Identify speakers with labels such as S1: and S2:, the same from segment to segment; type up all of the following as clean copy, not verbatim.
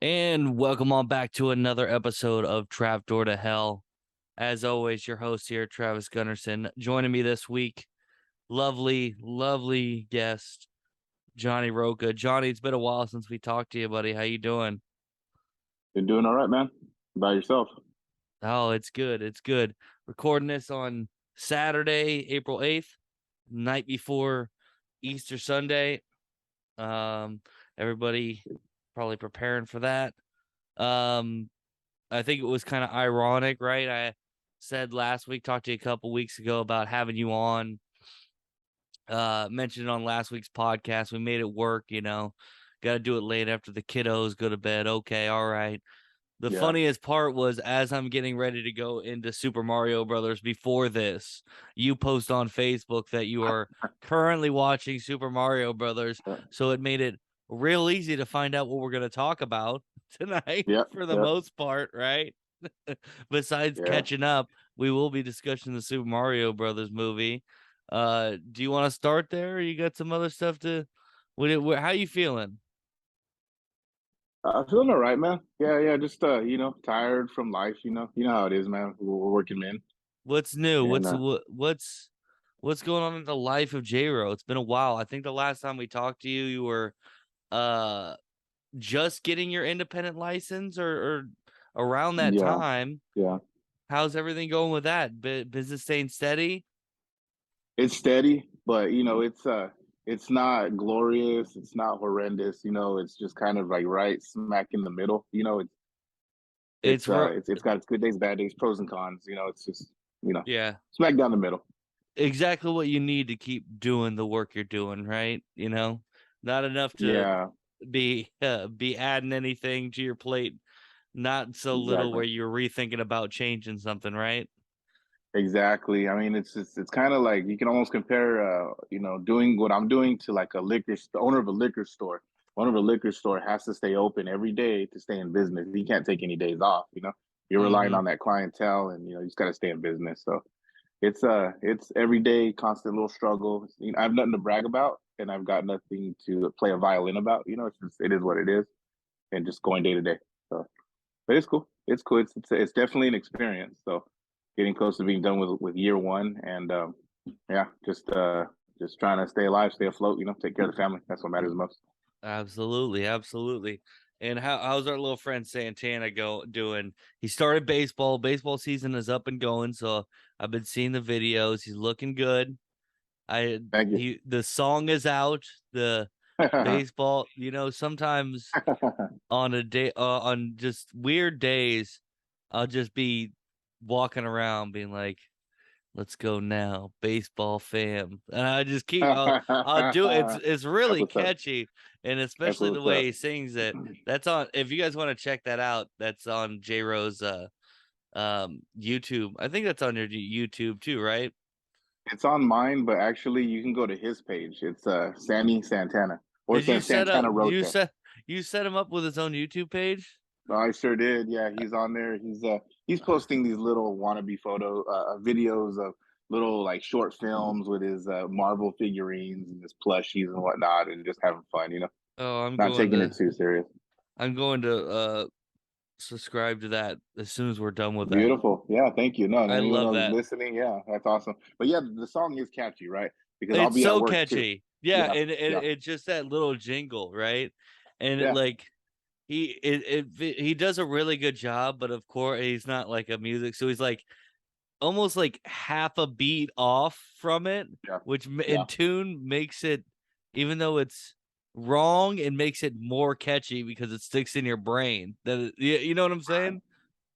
S1: And welcome on back to another episode of Trapdoor to Hell. As always, your host here, Travis Gunnarsson. Joining me this week, lovely guest, Johnny Rocha. Johnny, it's been a while since we talked to you, buddy. How you doing?
S2: You're doing all right, man. By yourself.
S1: Oh, it's good. It's good. Recording this on Saturday, April 8th, night before Easter Sunday. Everybody probably preparing for that. Um, I think it was kind of ironic, right? I said last week, talked to you a couple weeks ago about having you on. Mentioned it on last week's podcast. We made it work, Got to do it late after the kiddos go to bed. Okay, all right. The
S2: Yeah.
S1: funniest part was as I'm getting ready to go into Super Mario Brothers before this, you post on Facebook that you are currently watching Super Mario Brothers. So it made it real easy to find out what we're going to talk about tonight
S2: Yep.
S1: for the
S2: Yep.
S1: most part, right? Besides
S2: Yeah.
S1: catching up, we will be discussing the Super Mario Brothers movie. Do you want to start there? Or you got some other stuff to how you feeling?
S2: Feeling all right, man. Yeah. Just tired from life. You know how it is, man. We're working men,
S1: What's new?
S2: and
S1: What's going on in the life of J-Ro? It's been a while. I think the last time we talked to you, you were uh just getting your independent license or around that
S2: yeah,
S1: time.
S2: yeah.
S1: How's everything going with that? Business staying steady?
S2: It's steady, but it's not glorious. It's not horrendous. It's just kind of like right smack in the middle.
S1: It's
S2: It's got its good days, bad days, pros and cons. It's just
S1: yeah,
S2: smack down the middle.
S1: exactly what you need to keep doing the work you're doing, right? Not enough to
S2: Yeah,
S1: be adding anything to your plate, not so little
S2: exactly.
S1: where you're rethinking about changing something, right?
S2: Exactly. I mean, it's kind of like you can almost compare, doing what I'm doing to like the owner of a liquor store. Owner of a liquor store has to stay open every day to stay in business. He can't take any days off. You're relying
S1: Mm-hmm.
S2: on that clientele, and you just got to stay in business. So it's every day, constant little struggle. I have nothing to brag about, and I've got nothing to play a violin about. It is what it is, and just going day to day. So but it's cool. It's cool. It's definitely an experience. So getting close to being done with year one, and yeah, just trying to stay alive, stay afloat. Take care of the family. That's what matters most.
S1: Absolutely, absolutely. And how's our little friend Santana doing? He started baseball. Baseball season is up and going, so I've been seeing the videos. He's looking good.
S2: Thank you.
S1: The song is out. The baseball, sometimes on a day on just weird days, I'll just be walking around being like, let's go now, baseball fam. And I just I'll do it. It's
S2: That's
S1: really
S2: what's up.
S1: catchy. And
S2: That's
S1: especially the
S2: what's
S1: way
S2: up.
S1: he sings it. That's on if you guys want to check that out, that's on J Rose YouTube. I think that's on your YouTube too, right?
S2: It's on mine, but actually, you can go to his page. It's Sammy Santana, or it
S1: Did you
S2: says
S1: set up
S2: Santana Rocha.
S1: you set him up with his own YouTube page?
S2: I sure did. Yeah, he's on there. He's posting these little wannabe photo videos of little like short films with his Marvel figurines and his plushies and whatnot, and just having fun.
S1: Oh,
S2: Not taking it too serious.
S1: I'm going to subscribe to that as soon as we're done with that.
S2: Beautiful. Yeah, thank you. No, and
S1: I
S2: anyone
S1: love
S2: else
S1: that.
S2: listening, yeah, that's awesome. But yeah, the song is catchy, right? Because I'll
S1: It's
S2: be at
S1: so
S2: work too.
S1: catchy. Yeah,
S2: Yeah,
S1: and
S2: yeah,
S1: it's just that little jingle, right? And it
S2: yeah.
S1: like he does a really good job, but of course he's not like a music, so he's like almost like half a beat off from it,
S2: Yeah,
S1: which in
S2: yeah.
S1: tune makes it, even though it's wrong, it makes it more catchy because it sticks in your brain. You know what I'm saying?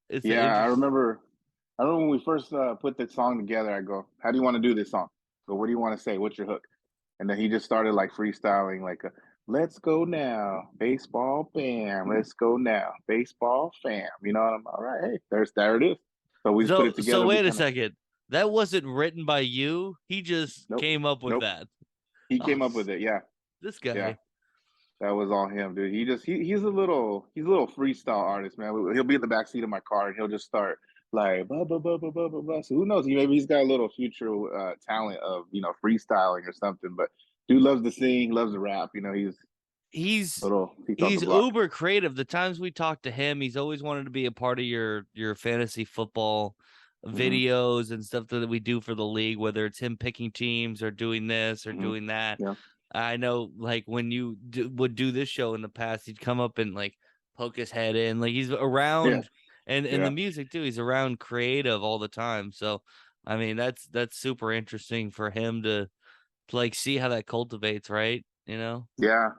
S2: Yeah,
S1: It's
S2: I
S1: just
S2: remember. I remember when we first put the song together. I go, "How do you want to do this song? So, what do you want to say? What's your hook?" And then he just started like freestyling, like, "Let's go now, baseball fam. Let's go now, baseball fam." And I'm all right. Hey, there it is. So we just put it
S1: so
S2: together. We
S1: wait a
S2: kind of
S1: second. That wasn't written by you. He just
S2: nope,
S1: came up with
S2: nope.
S1: that.
S2: He
S1: Oh,
S2: came up with it. Yeah,
S1: this
S2: yeah.
S1: guy.
S2: That was all him, dude. He's a little freestyle artist, man. He'll be in the back seat of my car and he'll just start like blah blah blah blah blah blah blah. So who knows? Maybe he's got a little future talent of freestyling or something. But dude loves to sing, loves to rap. He's
S1: he's
S2: Little piece off the
S1: he's
S2: block.
S1: uber creative. The times we talked to him, he's always wanted to be a part of your fantasy football
S2: Hmm.
S1: videos and stuff that we do for the league, whether it's him picking teams or doing this or
S2: Hmm.
S1: doing that.
S2: Yeah.
S1: I know, like when you would do this show in the past, he'd come up and like poke his head in, like he's
S2: Yeah.
S1: around, and the
S2: Yeah.
S1: music too. He's around creative all the time. So, I mean, that's super interesting for him to like see how that cultivates, right? You know?
S2: Yeah.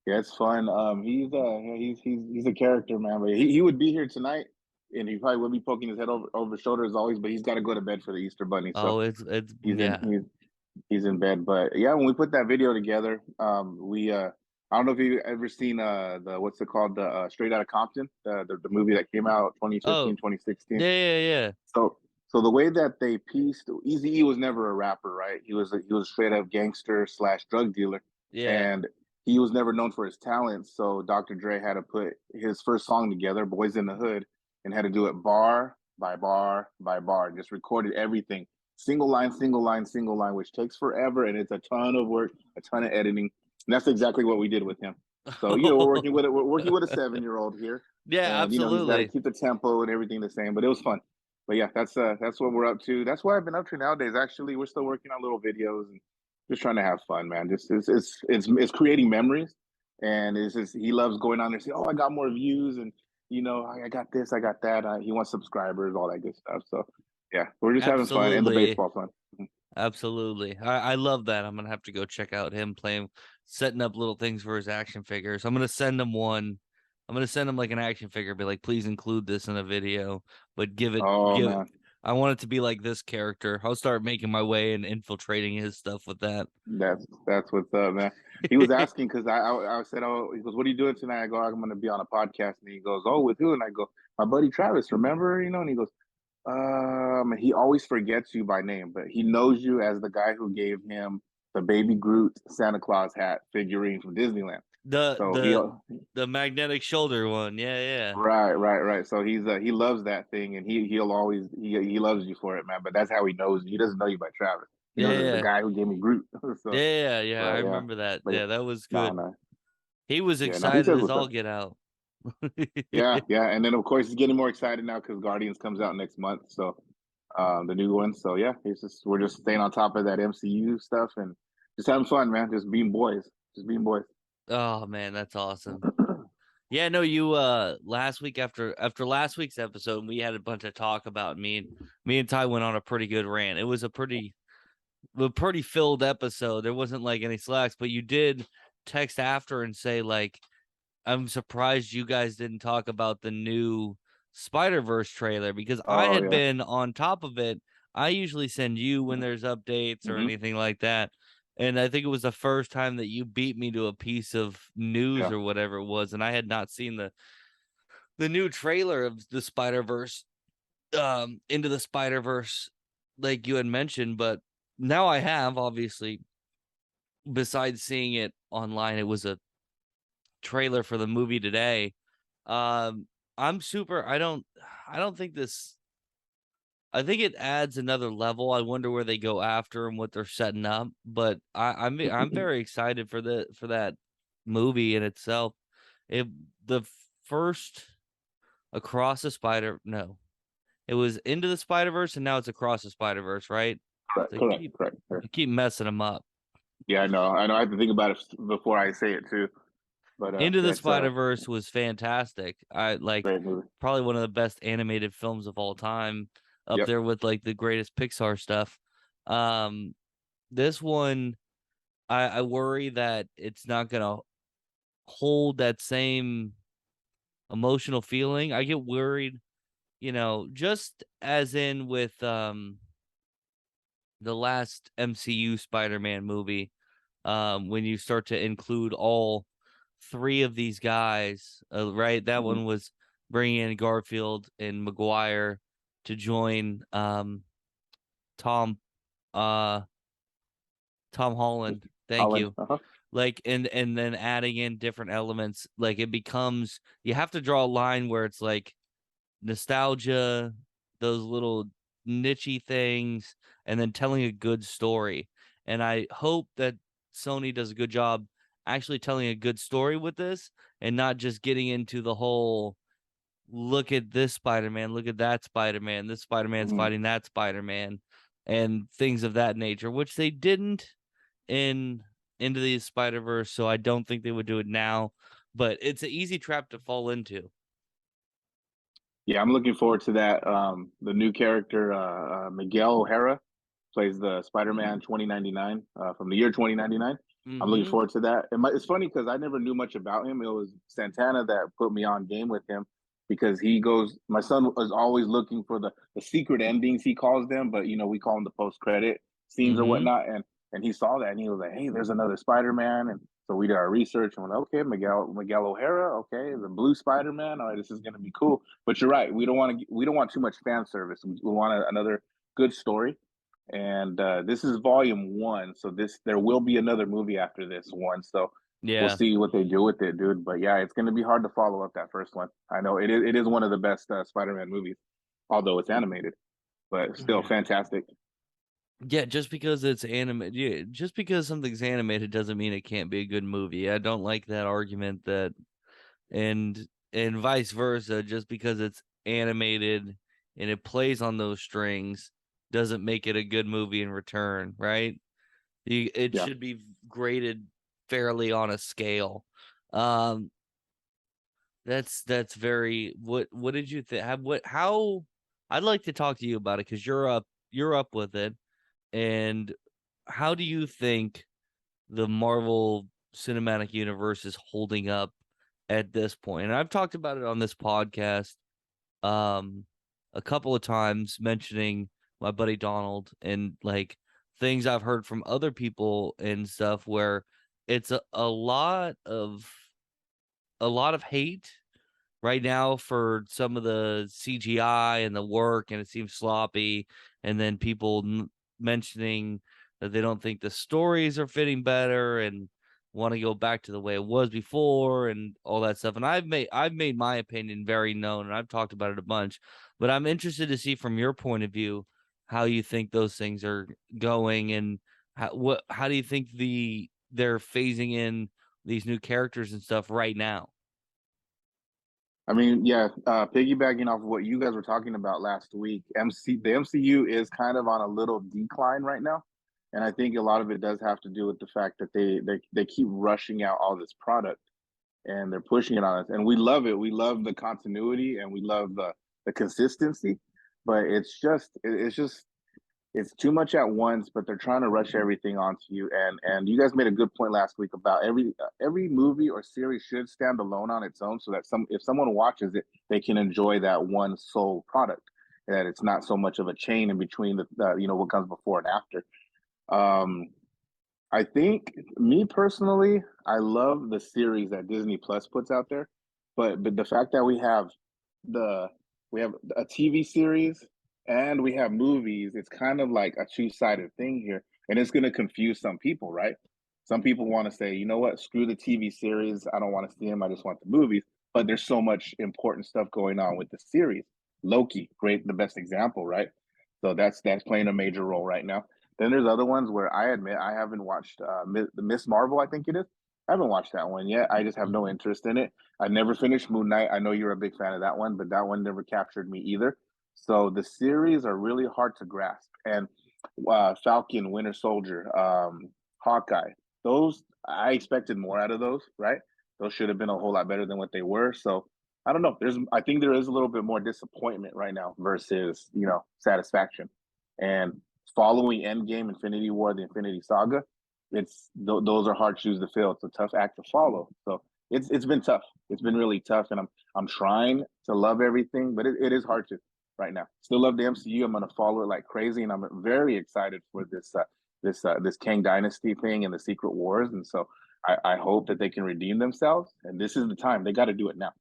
S2: Yeah, it's fun. He's a character, man. But he would be here tonight, and he probably would be poking his head over his shoulder as always. But he's got to go to bed for the Easter Bunny, so
S1: Oh, it's
S2: he's in
S1: yeah.
S2: he's in bed. But yeah, when we put that video together, we I don't know if you've ever seen the what's it called, the Straight Outta Compton, the movie that came out
S1: Oh,
S2: 2015, 2016.
S1: yeah, yeah, yeah,
S2: So the way that they pieced, Easy E was never a rapper, right? He was a straight up gangster slash drug dealer,
S1: yeah.
S2: and he was never known for his talents. So Dr. Dre had to put his first song together, "Boys in the Hood," and had to do it bar by bar by bar. Just recorded everything, single line, single line, single line, which takes forever, and it's a ton of work, a ton of editing. And that's exactly what we did with him. So we're working with a 7-year-old here,
S1: Yeah,
S2: and he's got to
S1: absolutely.
S2: keep the tempo and everything the same. But it was fun. But yeah, that's what we're up to. That's what I've been up to nowadays. Actually, we're still working on little videos and just trying to have fun, man. Just it's creating memories, and it's just he loves going on there and say, "Oh, I got more views," and I got this, I got that. He wants subscribers, all that good stuff. So yeah, we're just having fun and the
S1: Absolutely.
S2: baseball fun.
S1: Absolutely. I love that. I'm gonna have to go check out him playing, setting up little things for his action figures. I'm gonna send him one. I'm gonna send him like an action figure, be like, please include this in a video, but
S2: Oh
S1: give it.
S2: man,
S1: I want it to be like this character. I'll start making my way and infiltrating his stuff with that.
S2: that's what's up, man. He was asking because I said, "Oh," he goes, "What are you doing tonight?" I go, "I'm going to be on a podcast," and he goes, "Oh, with who?" And I go, "My buddy Travis. Remember, And he goes, he always forgets you by name, but he knows you as the guy who gave him the baby Groot Santa Claus hat figurine from Disneyland.
S1: The
S2: So
S1: the the magnetic shoulder one. Yeah, yeah.
S2: right. So he loves that thing, and he'll always he loves you for it, man. But that's how he knows you. He doesn't know you by Travis. He
S1: Yeah,
S2: knows as the
S1: yeah.
S2: guy who gave me Groot.
S1: Yeah,
S2: So,
S1: yeah, yeah. I
S2: but yeah,
S1: remember that.
S2: but
S1: Yeah, that was
S2: no,
S1: good.
S2: no,
S1: He was
S2: yeah, no. He
S1: excited
S2: says
S1: as
S2: what's
S1: all
S2: up.
S1: get out.
S2: Yeah, and then of course he's getting more excited now because Guardians comes out next month. So the new one. So yeah, we're just staying on top of that MCU stuff and just having fun, man. Just being boys. Just being boys.
S1: Oh man, that's awesome. Yeah, no, you last week after last week's episode, we had a bunch of talk about me and Ty went on a pretty good rant. It was a pretty filled episode. There wasn't like any slacks, but you did text after and say like I'm surprised you guys didn't talk about the new Spider-Verse trailer because I
S2: Oh
S1: had
S2: yeah.
S1: been on top of it. I usually send you when there's updates or
S2: Hmm.
S1: anything like that. And I think it was the first time that you beat me to a piece of news
S2: Yeah.
S1: or whatever it was, and I had not seen the new trailer of the Spider-Verse, Into the Spider-Verse, like you had mentioned, but now I have, obviously, besides seeing it online, it was a trailer for the movie today. Um, I'm super. I don't think this. I think it adds another level. I wonder where they go after and what they're setting up. But I'm very excited for that movie in itself. It the first Across the Spider no, it was Into the Spider Verse and now it's Across the Spider Verse, right?
S2: Correct.
S1: So
S2: Correct. Correct.
S1: I keep messing them up.
S2: Yeah, I know. I know. I have to think about it before I say it too. But
S1: Into the
S2: that's a
S1: Spider-Verse was fantastic. I like
S2: great movie.
S1: probably one of the best animated films of all time, up
S2: Yep.
S1: there with like the greatest Pixar stuff. Um, this one, I worry that it's not gonna hold that same emotional feeling. I get worried, just as in with the last MCU Spider-Man movie, when you start to include all three of these guys, right? That
S2: Hmm.
S1: one was bringing in Garfield and Maguire to join Tom uh Tom Holland. Thank
S2: Holland.
S1: you.
S2: Uh huh.
S1: Like and then adding in different elements, like it becomes you have to draw a line where it's like nostalgia, those little nichey things, and then telling a good story. And I hope that Sony does a good job actually telling a good story with this and not just getting into the whole look at this Spider-Man, look at that Spider-Man, this Spider-Man's
S2: Mhm.
S1: fighting that Spider-Man, and things of that nature, which they didn't in Into the Spider-Verse, so I don't think they would do it now. But it's an easy trap to fall into.
S2: Yeah, I'm looking forward to that. The new character, Miguel O'Hara, plays the Spider-Man 2099 from the year 2099. I'm looking
S1: Mm-hmm.
S2: forward to that. And it's funny because I never knew much about him. It was Santana that put me on game with him because he goes. My son was always looking for the secret endings, he calls them, but we call them the post credit scenes or
S1: Mm-hmm.
S2: whatnot. And he saw that and he was like, "Hey, there's another Spider-Man." And so we did our research and went, "Okay, Miguel O'Hara, okay, the blue Spider-Man. All right, this is gonna be cool." But you're right. We don't want too much fan service. We want another good story, and this is volume one, so there will be another movie after this one. So we'll
S1: Yeah.
S2: see what they do with it, dude. But yeah, it's going to be hard to follow up that first one. I know it is one of the best Spider-Man movies, although it's animated, but still
S1: Yeah.
S2: fantastic.
S1: Yeah, just because it's animated, yeah, just because something's animated doesn't mean it can't be a good movie. I don't like that argument that and and vice versa, just because it's animated and it plays on those strings doesn't make it a good movie in return, right? It
S2: Yeah.
S1: should be graded fairly on a scale. Um, that's very what did you think? What how I'd like to talk to you about it because you're up with it. And how do you think the Marvel Cinematic Universe is holding up at this point? And I've talked about it on this podcast um a couple of times, mentioning my buddy Donald and like things I've heard from other people and stuff where it's a lot of hate right now for some of the CGI and the work, and it seems sloppy. And then people mentioning that they don't think the stories are fitting better and want to go back to the way it was before and all that stuff. And I've made my opinion very known, and I've talked about it a bunch. But I'm interested to see from your point of view how you think those things are going, and how do you think they're phasing in these new characters and stuff right now?
S2: I mean, yeah, piggybacking off of what you guys were talking about last week, the MCU is kind of on a little decline right now, and I think a lot of it does have to do with the fact that they keep rushing out all this product and they're pushing it on us, and we love it. We love the continuity and we love the consistency, but it's too much at once, but they're trying to rush everything onto you. And you guys made a good point last week about every movie or series should stand alone on its own, so that if someone watches it, they can enjoy that one sole product. That it's not so much of a chain in between the what comes before and after. Um, I think me personally, I love the series that Disney Plus puts out there, but the fact that the we have a TV series and we have movies, it's kind of like a two-sided thing here, and it's going to confuse some people, right? Some people want to say, you know what, screw the TV series, I don't want to see them, I just want the movies. But there's so much important stuff going on with the series. Loki, great, the best example, right? So that's playing a major role right now. Then there's other ones where I admit I haven't watched the Miss Marvel, I think it is. I haven't watched that one yet. I just have no interest in it. I never finished Moon Knight. I know you're a big fan of that one, but that one never captured me either. So the series are really hard to grasp. And Falcon, Winter Soldier, Hawkeye, those I expected more out of those. Right? Those should have been a whole lot better than what they were. So I don't know. I think there is a little bit more disappointment right now versus satisfaction. And following Endgame, Infinity War, the Infinity Saga, those are hard shoes to fill. It's a tough act to follow. So it's been tough. It's been really tough, and I'm trying to love everything, but it is hard to right now. Still love the MCU. I'm gonna follow it like crazy, and I'm very excited for this Kang Dynasty thing and the Secret Wars. And so I hope that they can redeem themselves. And this is the time. They got to do it now.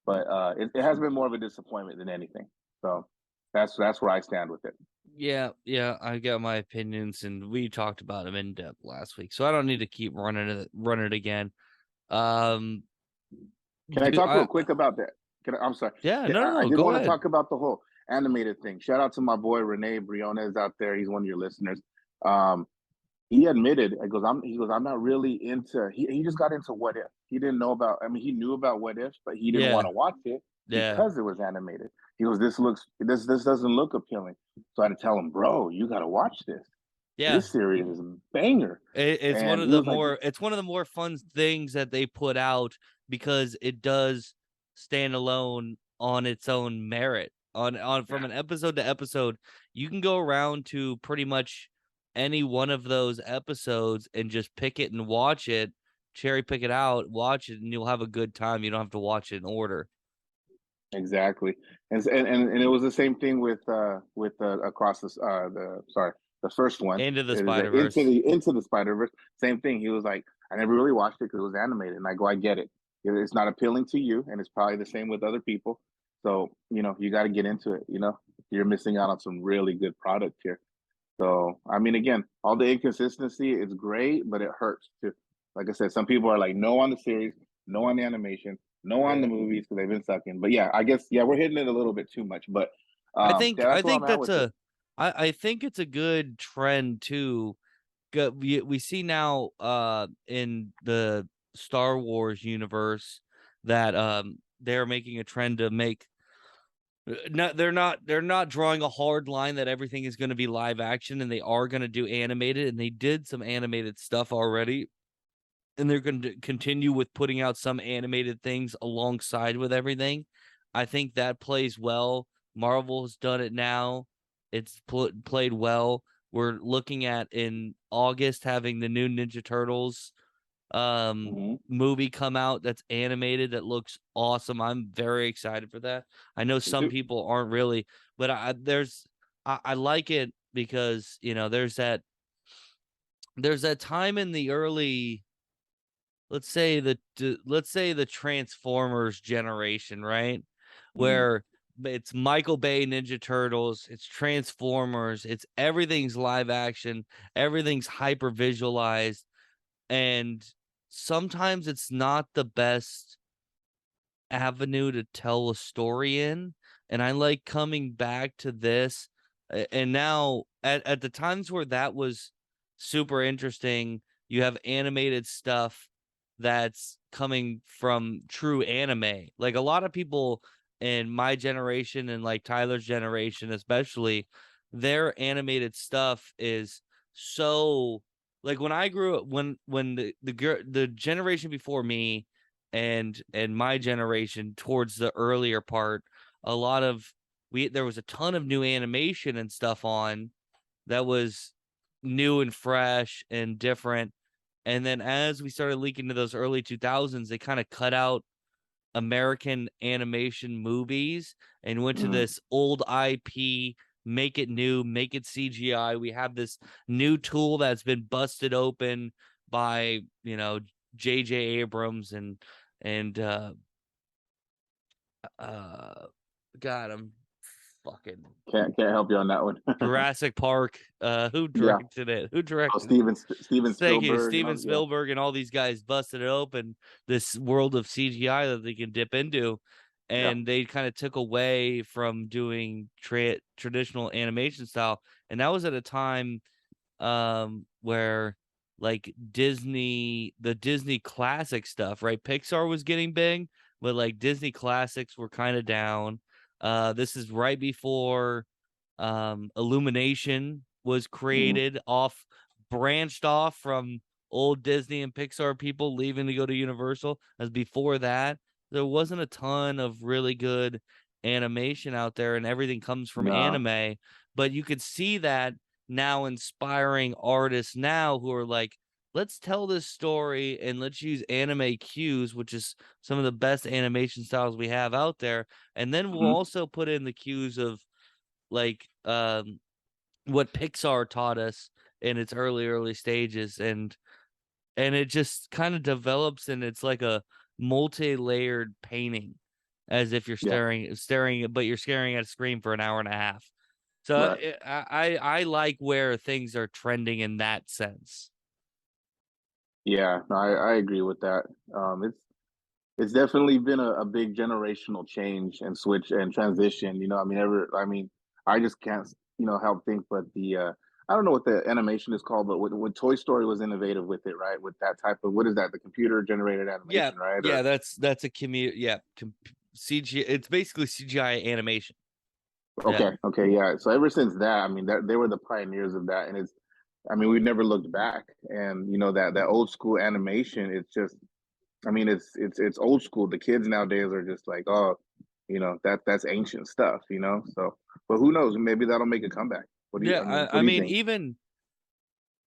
S2: But it has been more of a disappointment than anything. So that's where I stand with it.
S1: Yeah, yeah, I got my opinions, and we talked about them in depth last week, so I don't need to keep running it again. Um,
S2: Can I
S1: do
S2: talk real
S1: I?
S2: quick about that? I'm sorry.
S1: Yeah, no, no,
S2: I
S1: no,
S2: did
S1: go
S2: want to
S1: ahead.
S2: talk about the whole animated thing. Shout out to my boy Rene Briones out there. He's one of your listeners. Um, he admitted, he goes, I'm not really into. He just got into What If. He didn't know about. I mean, he knew about What If, but he didn't want
S1: Yeah,
S2: to watch it
S1: yeah,
S2: because it was animated. He goes, this doesn't look appealing. So I had to tell him, bro, you got to watch this.
S1: yeah.
S2: This series is a banger.
S1: It's one
S2: And
S1: of
S2: he
S1: the
S2: was like,
S1: more it's one of the more fun things that they put out because it does stand alone on its own merit. On from an episode to episode, you can go around to pretty much any one of those episodes and just pick it and watch it, cherry pick it out, watch it, and you'll have a good time. You don't have to watch it in order.
S2: exactly. And it was the same thing with across the sorry, the first one.
S1: Into the
S2: It is
S1: Spider Verse.
S2: into the Spider-Verse. Same thing. He was like, I never really watched it because it was animated. And I go, I get it. It's not appealing to you, and it's probably the same with other people. So, you got to get into it, You're missing out on some really good product here. So, I mean, again, all the inconsistency is great, but it hurts too. Like I said, some people are like, no on the series, no on the animation, no on the
S1: Yeah.
S2: movies because they've been sucking. But yeah, I guess we're hitting it a little bit too much. But
S1: I think
S2: yeah,
S1: I
S2: that's where I'm
S1: think
S2: at
S1: that's
S2: with it.
S1: a I think it's a good trend too. We see now in the Star Wars universe that they're making a trend to make no, they're not drawing a hard line that everything is going to be live action, and they are going to do animated, and they did some animated stuff already, and they're going to continue with putting out some animated things alongside with everything. I think that plays well. Marvel has done it now. It's played well. We're looking at in August having the new Ninja Turtles
S2: Hmm.
S1: movie come out that's animated that looks awesome. I'm very excited for that. I know
S2: Me
S1: some
S2: too.
S1: people aren't really, but I like it because there's that time in the early, let's say the Transformers generation, right?
S2: Hmm.
S1: Where it's Michael Bay Ninja Turtles, it's Transformers, it's everything's live action, everything's hyper visualized, and sometimes it's not the best avenue to tell a story in. And I like coming back to this. And now at the times where that was super interesting, you have animated stuff that's coming from true anime. Like a lot of people in my generation and like Tyler's generation, especially, their animated stuff is so like when I grew up, when the generation before me and my generation towards the earlier part, a lot of we there was a ton of new animation and stuff on that was new and fresh and different. And then as we started leaking to those early 2000s, they kind of cut out American animation movies and went to
S2: Hmm.
S1: this old IP, make it new, make it CGI. We have this new tool that's been busted open by, J.J. Abrams and uh God, I'm fucking
S2: Can't help you on that one.
S1: Jurassic Park. Who
S2: Yeah.
S1: directed it? Who
S2: Oh,
S1: directed it?
S2: Steven
S1: Thank you,
S2: Spielberg.
S1: Steven
S2: Yeah.
S1: Spielberg and all these guys busted it open, this world of CGI that they can dip into.
S2: Yeah.
S1: And they kind of took away from doing traditional animation style. And that was at a time where like the Disney classic stuff, right? Pixar was getting big, but like Disney classics were kind of down. This is right before Illumination was
S2: Hmm.
S1: created, branched off from old Disney and Pixar people leaving to go to Universal. As before that, there wasn't a ton of really good animation out there, and everything comes from
S2: No.
S1: anime. But you could see that now inspiring artists now who are like, let's tell this story and let's use anime cues, which is some of the best animation styles we have out there. And then we'll
S2: Hmm.
S1: also put in the cues of like what Pixar taught us in its early stages, and it just kind of develops, and it's like a multi-layered painting, as if you're
S2: Yeah.
S1: staring, but you're staring at a screen for an hour and a half. So
S2: Right.
S1: I like where things are trending in that sense.
S2: Yeah. No, I agree with that. It's definitely been a big generational change and switch and transition. I mean, I just can't, help think but I don't know what the animation is called, but when Toy Story was innovative with it, right? With that type of, what is that? The computer generated
S1: Yeah,
S2: animation, right?
S1: yeah,
S2: Or
S1: that's a commute. Yeah, CG. It's basically CGI animation. Yeah,
S2: okay, yeah. So ever since that, I mean, they were the pioneers of that, and it's, I mean, we've never looked back. And you know that old school animation, it's just, I mean, it's old school. The kids nowadays are just like, oh, you know, that's ancient stuff, you know. So, but who knows? Maybe that'll make a comeback. What do you?
S1: yeah.
S2: I mean,
S1: I
S2: what do you
S1: mean,
S2: think?
S1: even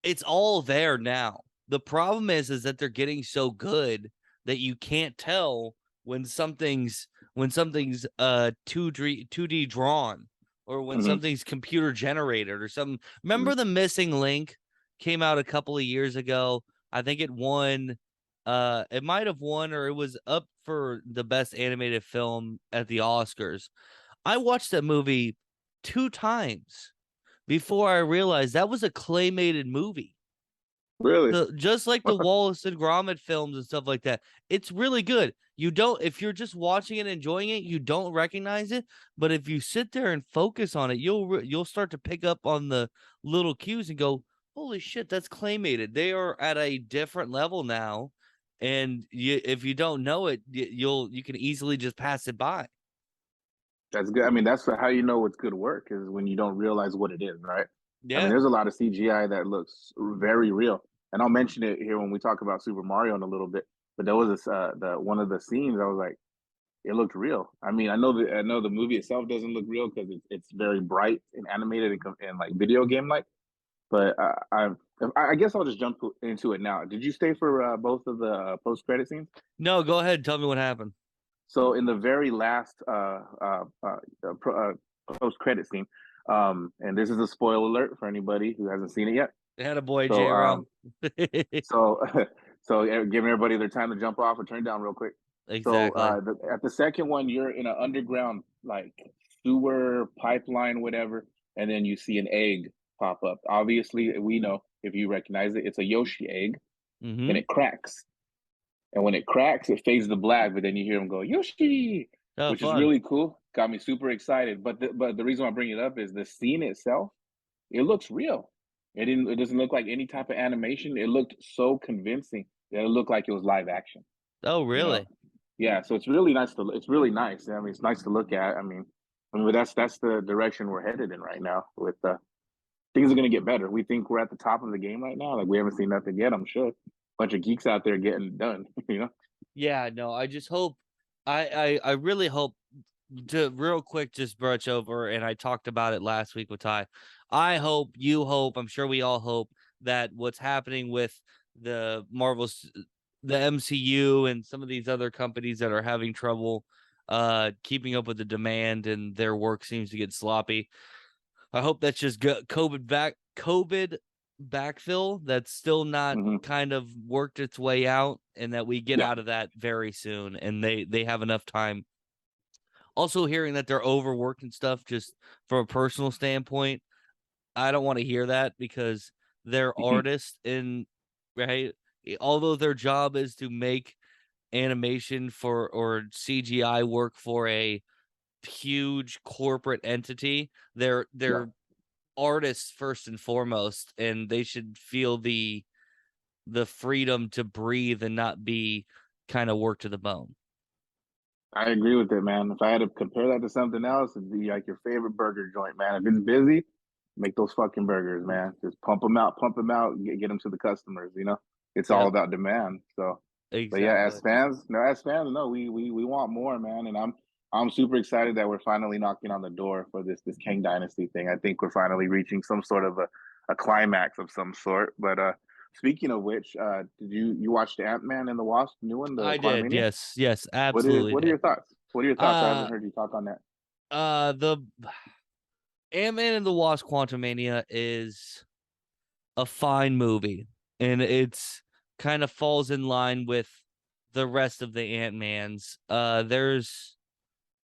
S1: it's all there now. The problem is that they're getting so good that you can't tell when something's 2D drawn, or when
S2: Hmm.
S1: something's computer generated or something. Remember the Missing Link came out a couple of years ago. I think it won it might have won, or it was up for the best animated film at the Oscars. I watched that movie 2 times before I realized that was a claymated movie.
S2: Really?
S1: Just like the Wallace and Gromit films and stuff like that. It's really good. You don't, if you're just watching it, enjoying it, you don't recognize it. But if you sit there and focus on it, you'll start to pick up on the little cues and go, "Holy shit, that's claymated." They are at a different level now, and if you don't know it, you can easily just pass it by.
S2: That's good. I mean, that's how you know it's good work, is when you don't realize what it is, right? I mean,
S1: Yeah,
S2: there's a lot of CGI that looks very real, and I'll mention it here when we talk about Super Mario in a little bit. But there was this the one of the scenes I was like, it looked real. I mean, I know the movie itself doesn't look real because it's very bright and animated and like video game like. But I guess I'll just jump into it now. Did you stay for both of the post credit scenes?
S1: no, go ahead, tell me what happened.
S2: So in the very last post credit scene, and this is a spoiler alert for anybody who hasn't seen it yet.
S1: They had a boy
S2: So
S1: J Ro.
S2: so giving everybody their time to jump off or turn down real quick. So
S1: Exactly.
S2: at the second one, you're in an underground like sewer pipeline, whatever, and then you see an egg pop up. Obviously, we know if you recognize it, it's a Yoshi egg. Then
S1: Mm-hmm.
S2: it cracks, and when it cracks, it fades to black, but then you hear him go, Yoshi,
S1: Oh,
S2: which is
S1: fun.
S2: really cool. Got me super excited. But the reason why I bring it up is the scene itself, it looks real. It doesn't look like any type of animation. It looked so convincing that it looked like it was live action,
S1: Oh,
S2: you know?
S1: really?
S2: Yeah, so it's really nice. I mean, it's nice to look at. But that's the direction we're headed in right now with things are gonna get better. We think we're at the top of the game right now. Like we haven't seen nothing yet, I'm sure. Bunch of geeks out there getting it done, you know?
S1: Yeah, no, I just hope I really hope to real quick just brush over, and I talked about it last week with Ty. I hope, you hope, I'm sure we all hope that what's happening with the Marvels, the MCU, and some of these other companies that are having trouble keeping up with the demand and their work seems to get sloppy. I hope that's just COVID backfill that's still not
S2: Hmm.
S1: kind of worked its way out, and that we get
S2: Yeah.
S1: out of that very soon and they have enough time. Also hearing that they're overworked and stuff, just from a personal standpoint, I don't want to hear that, because they're
S2: Hmm.
S1: artists in, right, although their job is to make animation for or CGI work for a huge corporate entity,
S2: Yeah.
S1: they're artists first and foremost, and they should feel the freedom to breathe and not be kind of worked to the bone.
S2: I agree with it, man. If I had to compare that to something else, it'd be like your favorite burger joint, man. If it's busy, make those fucking burgers, man. Just pump them out, get them to the customers. You know, it's all
S1: Yep,
S2: about demand. So, but yeah,
S1: exactly.
S2: as fans, no, we want more, man. And I'm super excited that we're finally knocking on the door for this Kang Dynasty thing. I think we're finally reaching some sort of a climax of some sort. But speaking of which, did you watch the Ant-Man and the Wasp new one, the
S1: I did.
S2: Quantumania?
S1: Yes, yes, absolutely
S2: What are
S1: did.
S2: your thoughts? What are your thoughts? I
S1: Uh
S2: haven't heard you talk on that.
S1: the Ant-Man and the Wasp Quantumania is a fine movie, and it's kind of falls in line with the rest of the Ant-Mans.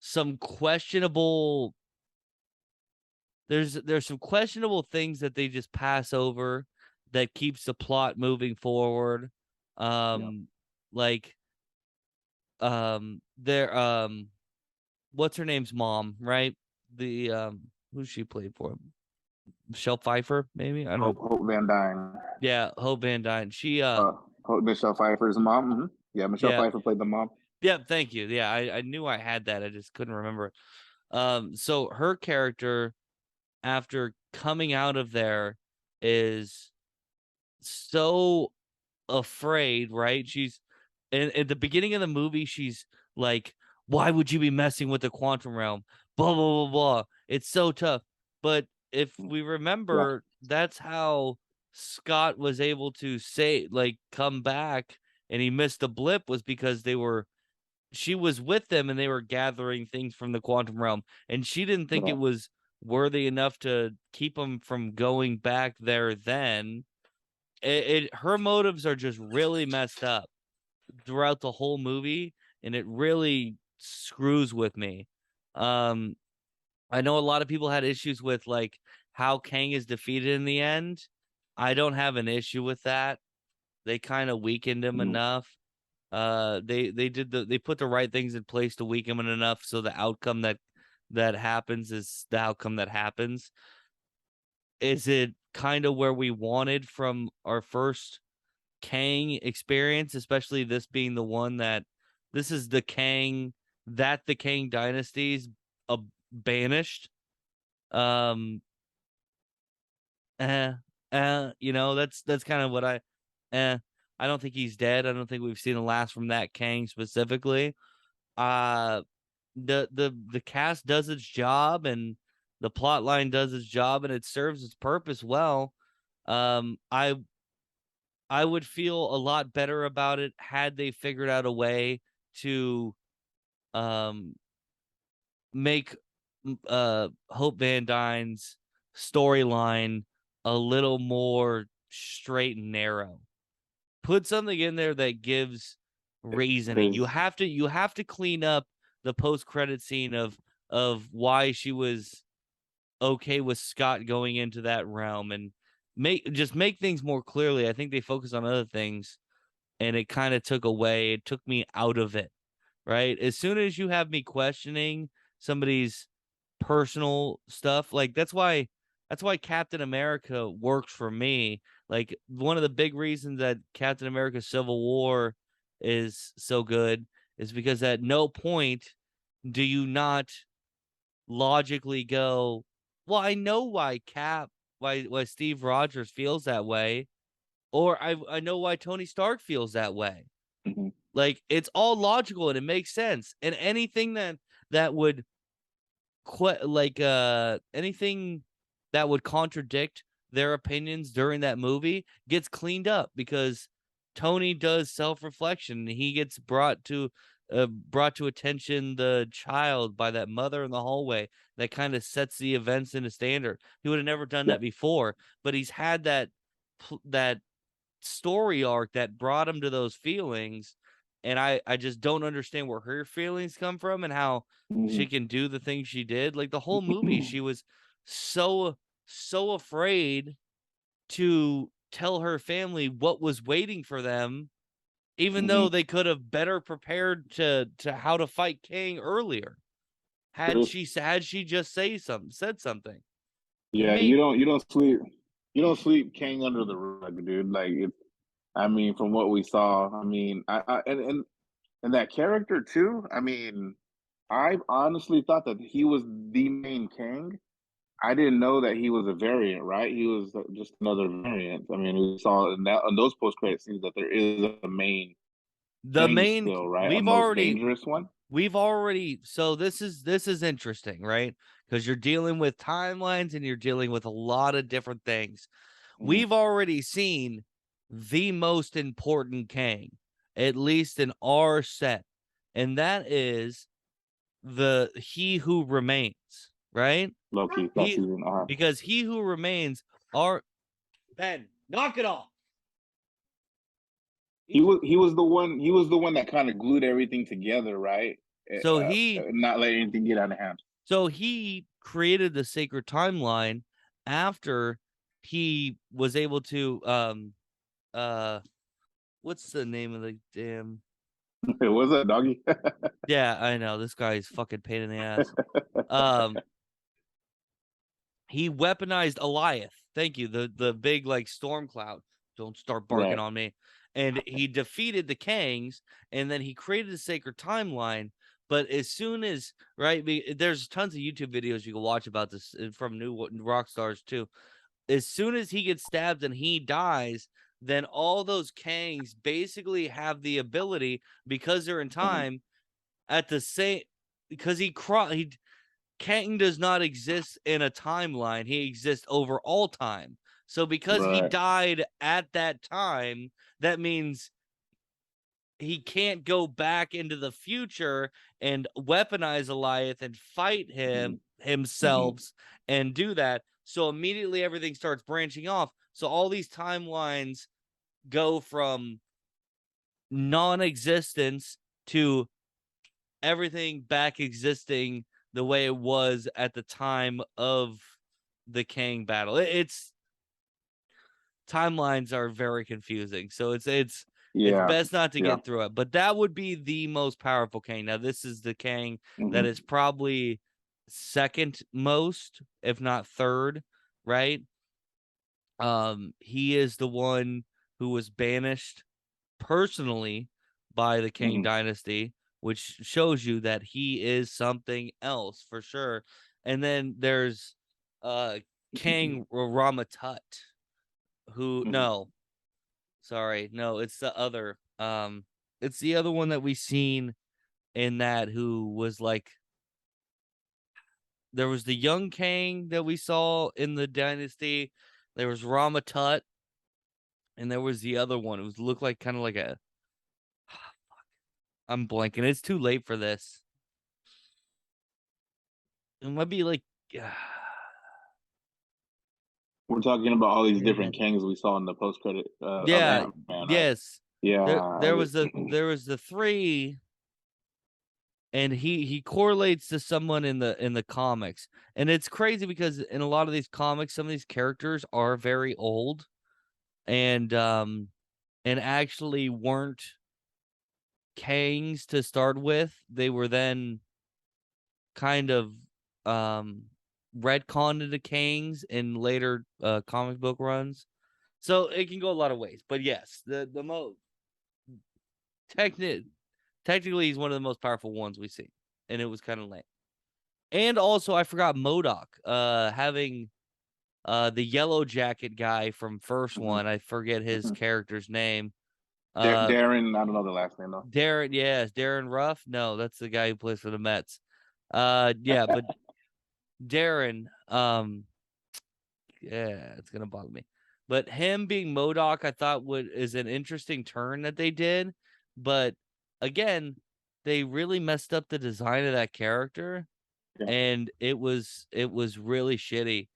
S1: Some questionable there's some questionable things that they just pass over that keeps the plot moving forward.
S2: Yeah.
S1: Um like there what's her name's mom, right? The who she played for? Michelle Pfeiffer, maybe I don't know.
S2: Hope Van Dyne.
S1: Yeah, Hope Van Dyne. She
S2: Michelle Pfeiffer's mom. Mm-hmm. Yeah, Michelle
S1: yeah
S2: Pfeiffer played the mom.
S1: yeah. Thank you. Yeah, I knew I had that. I just couldn't remember it. So her character after coming out of there is so afraid, right? She's at the beginning of the movie, she's like, why would you be messing with the quantum realm? Blah blah blah blah. It's so tough. But if we
S2: Yeah,
S1: remember, that's how Scott was able to say like come back and he missed the blip was because she was with them and they were gathering things from the quantum realm and she didn't think
S2: yeah,
S1: it was worthy enough to keep them from going back there then her motives are just really messed up throughout the whole movie and it really screws with me. um I know a lot of people had issues with like how Kang is defeated in the end. I don't have an issue with that. They kind of weakened him
S2: mm-hmm.
S1: enough. They put the right things in place to weaken him enough so the outcome that happens is the outcome that happens. Is it kind of where we wanted from our first Kang experience, especially this being the one that this is the Kang that the Kang dynasty's banished. Um, eh, that's kind of what eh. I don't think he's dead. I don't think we've seen the last from that Kang specifically. Uh, the cast does its job and the plot line does its job and it serves its purpose well. Um, I I would feel a lot better about it had they figured out a way to um make Hope Van Dyne's storyline a little more straight and narrow. Put something in there that gives reasoning.
S2: There's
S1: You have to clean up the post credit scene of why she was okay with Scott going into that realm and make things more clearly. I think they focus on other things and it kind of it took me out of it, right? As soon as you have me questioning somebody's personal stuff, like that's why Captain America works for me. Like one of the big reasons that Captain America Civil War is so good is because at no point do you not logically go, well, I know why why Steve Rogers feels that way, or I know why Tony Stark feels that way.
S2: mm-hmm.
S1: Like it's all logical and it makes sense. And anything that would anything that would contradict their opinions during that movie gets cleaned up because Tony does self-reflection. He gets brought to attention the child by that mother in the hallway that kind of sets the events in a standard. He would have never done
S2: Yeah,
S1: that before, but he's had that story arc that brought him to those feelings. And I just don't understand where her feelings come from and how she
S2: mm-hmm.
S1: can do the things she did. Like the whole movie, she was so afraid to tell her family what was waiting for them, even though
S2: Mm-hmm.
S1: they could have better prepared to how to fight King earlier.
S2: True.
S1: Had she just said something. It
S2: Yeah,
S1: made
S2: you don't sleep Kang under the rug, dude. Like it. I mean, from what we saw, I mean, I and that character too. I mean, I honestly thought that he was the main Kang. I didn't know that he was a variant, right? He was just another variant. I mean, we saw in those post credit scenes that there is a main
S1: the
S2: Kang
S1: main
S2: still, right? A most dangerous one.
S1: we've already so this is interesting, right? Because you're dealing with timelines and you're dealing with a lot of different things.
S2: Mm-hmm.
S1: We've already seen the most important Kang, at least in our set, and that is the He Who Remains, right?
S2: Loki last
S1: He
S2: season.
S1: because He Who Remains are Ben, knock it off.
S2: He was the one that kind of glued everything together, right?
S1: So he
S2: Not letting anything get out of hand.
S1: So he created the sacred timeline after he was able to uh what's the name of the damn
S2: What's up, doggy?
S1: yeah, I know this guy's fucking pain in the ass. Um he weaponized Eliath. Thank you. The big like storm cloud. Don't start barking
S2: Right.
S1: on me. And he defeated the Kangs, and then he created a sacred timeline. But as soon as right, there's tons of YouTube videos you can watch about this from new rock stars too. As soon as he gets stabbed and he dies, then all those Kangs basically have the ability, because they're in
S2: Mm-hmm.
S1: time, at the same, because he Kang does not exist in a timeline. He exists over all time. So because he
S2: Right.
S1: died at that time, that means he can't go back into the future and weaponize Eliath and fight
S2: Mm-hmm.
S1: him
S2: Mm-hmm.
S1: himself and do that. So immediately everything starts branching off. So all these timelines go from non-existence to everything back existing the way it was at the time of the Kang battle. It's timelines are very confusing, so it's
S2: Yeah.
S1: best not to
S2: Yeah.
S1: get through it. But that would be the most powerful Kang. Now, this is the Kang that
S2: Mm-hmm.
S1: is probably second most, if not third, right? He is the one who was banished personally by the Kang
S2: Mm-hmm.
S1: dynasty, which shows you that he is something else for sure. And then there's Kang Ramatut, who
S2: Mm-hmm.
S1: no, sorry, no, it's the other it's the other one that we seen in that, who was like, there was the young Kang that we saw in the dynasty, there was Ramatut, and there was the other one. It was looked like kind of like a, I'm blanking. It's too late for this. It might be like
S2: We're talking about all these different Kangs we saw in the post credit of
S1: yeah,
S2: Ant-Man, right?
S1: yes.
S2: Yeah.
S1: There was the three, and he correlates to someone in the comics. And it's crazy because in a lot of these comics, some of these characters are very old and actually weren't Kangs to start with. They were then kind of um retconned into Kangs in later comic book runs. So it can go a lot of ways. But yes, the most techni- technically he's one of the most powerful ones we see. And it was kind of lame. And also I forgot MODOK having the yellow jacket guy from first
S2: Mm-hmm.
S1: one. I forget his
S2: Mm-hmm.
S1: character's name. Uh
S2: Darren, I don't know the last name though.
S1: Darren, yes, Darren Ruff. No, that's the guy who plays for the Mets. Yeah, but Darren, yeah, it's gonna bother me. But him being MODOK, I thought would is an interesting turn that they did. But again, they really messed up the design of that character,
S2: Yeah.
S1: and it was really shitty.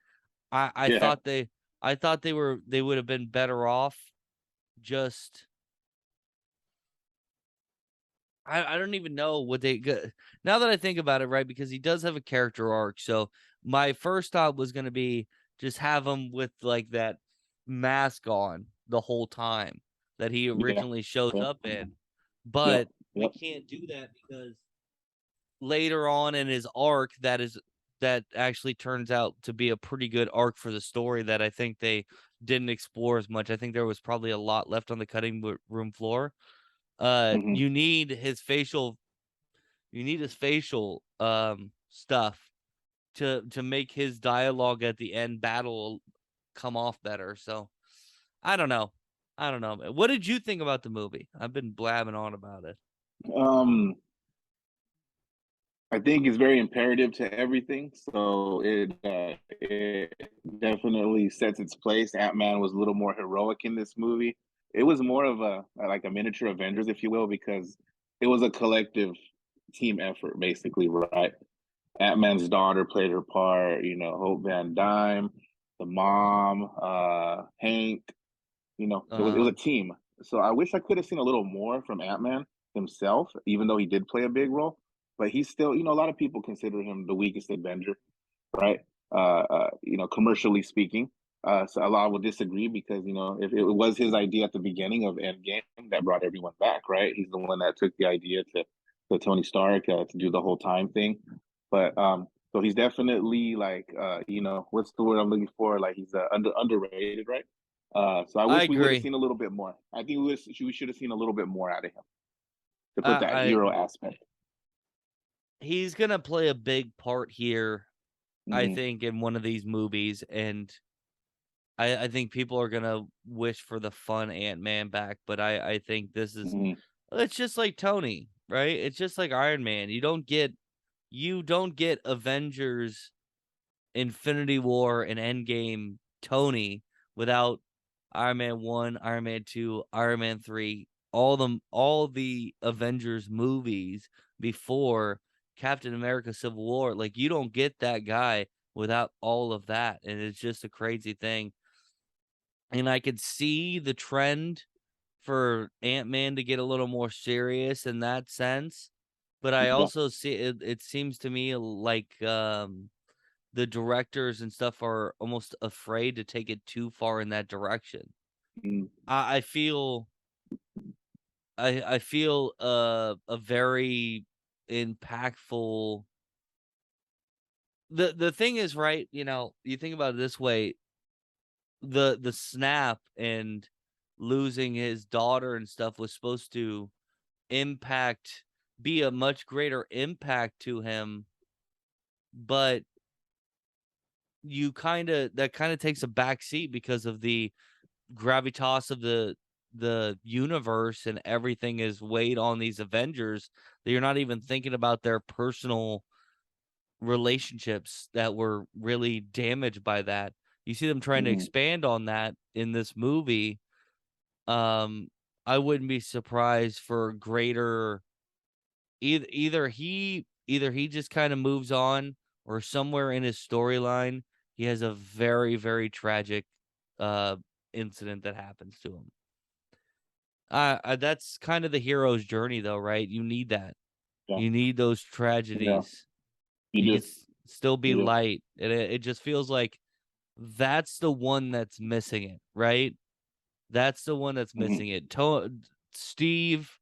S2: Yeah.
S1: I thought they would have been better off just I don't even know what they good now that I think about it, right? Because he does have a character arc. So my first thought was gonna be just have him with like that mask on the whole time that he
S2: Yeah.
S1: originally shows
S2: Yep.
S1: up in.
S2: Yep.
S1: But they
S2: Yep.
S1: can't do that because later on in his arc, that actually turns out to be a pretty good arc for the story that I think they didn't explore as much. I think there was probably a lot left on the cutting room floor.
S2: Mm-hmm.
S1: You need his facial stuff to make his dialogue at the end battle come off better. So I don't know. I don't know. What did you think about the movie? I've been blabbing on about it.
S2: Um, I think it's very imperative to everything. So it definitely sets its place. Ant-Man was a little more heroic in this movie. It was more of a like a miniature Avengers, if you will, because it was a collective team effort, basically, right? Ant-Man's daughter played her part, Hope Van Dyne, the mom, Hank, it was
S1: Uh
S2: a team. So I wish I could have seen a little more from Ant-Man himself, even though he did play a big role. But he's still, a lot of people consider him the weakest Avenger, right? Commercially speaking. So a lot will disagree because if it was his idea at the beginning of Endgame that brought everyone back, right? He's the one that took the idea to Tony Stark to do the whole time thing. But So he's definitely like, what's the word I'm looking for? Like he's underrated, right? So I
S1: I
S2: wish we would have
S1: agree.
S2: seen a little bit more. I think we should have seen a little bit more out of him to put that
S1: I
S2: hero aspect.
S1: He's gonna play a big part here, I
S2: Hmm.
S1: think, in one of these movies, and I think people are gonna wish for the fun Ant-Man back, but I think this is
S2: Hmm.
S1: it's just like Tony, right? It's just like Iron Man. You don't get Avengers, Infinity War, and Endgame Tony without Iron Man 1, Iron Man 2, Iron Man 3, all the Avengers movies before Captain America Civil War. Like you don't get that guy without all of that. And it's just a crazy thing. And I could see the trend for Ant-Man to get a little more serious in that sense. But I
S2: Yeah.
S1: also see it seems to me like the directors and stuff are almost afraid to take it too far in that direction.
S2: Mm.
S1: I feel I feel a very impactful. The thing is, right, you think about it this way, the snap and losing his daughter and stuff was supposed to impact be a much greater impact to him, but that kind of takes a back seat because of the gravitas of the universe, and everything is weighed on these Avengers that you're not even thinking about their personal relationships that were really damaged by that. You see them trying to
S2: Hmm.
S1: expand on that in this movie. Um, I wouldn't be surprised for greater either he just kind of moves on, or somewhere in his storyline he has a very, very tragic uh incident that happens to him. That's kind of the hero's journey, though, right? You need that.
S2: Yeah.
S1: You need those
S2: Yeah.
S1: tragedies.
S2: You
S1: You
S2: do.
S1: can still
S2: You
S1: be
S2: do.
S1: light, and it just feels like that's the one that's missing it, right? That's the one that's
S2: Hmm.
S1: missing it. Steve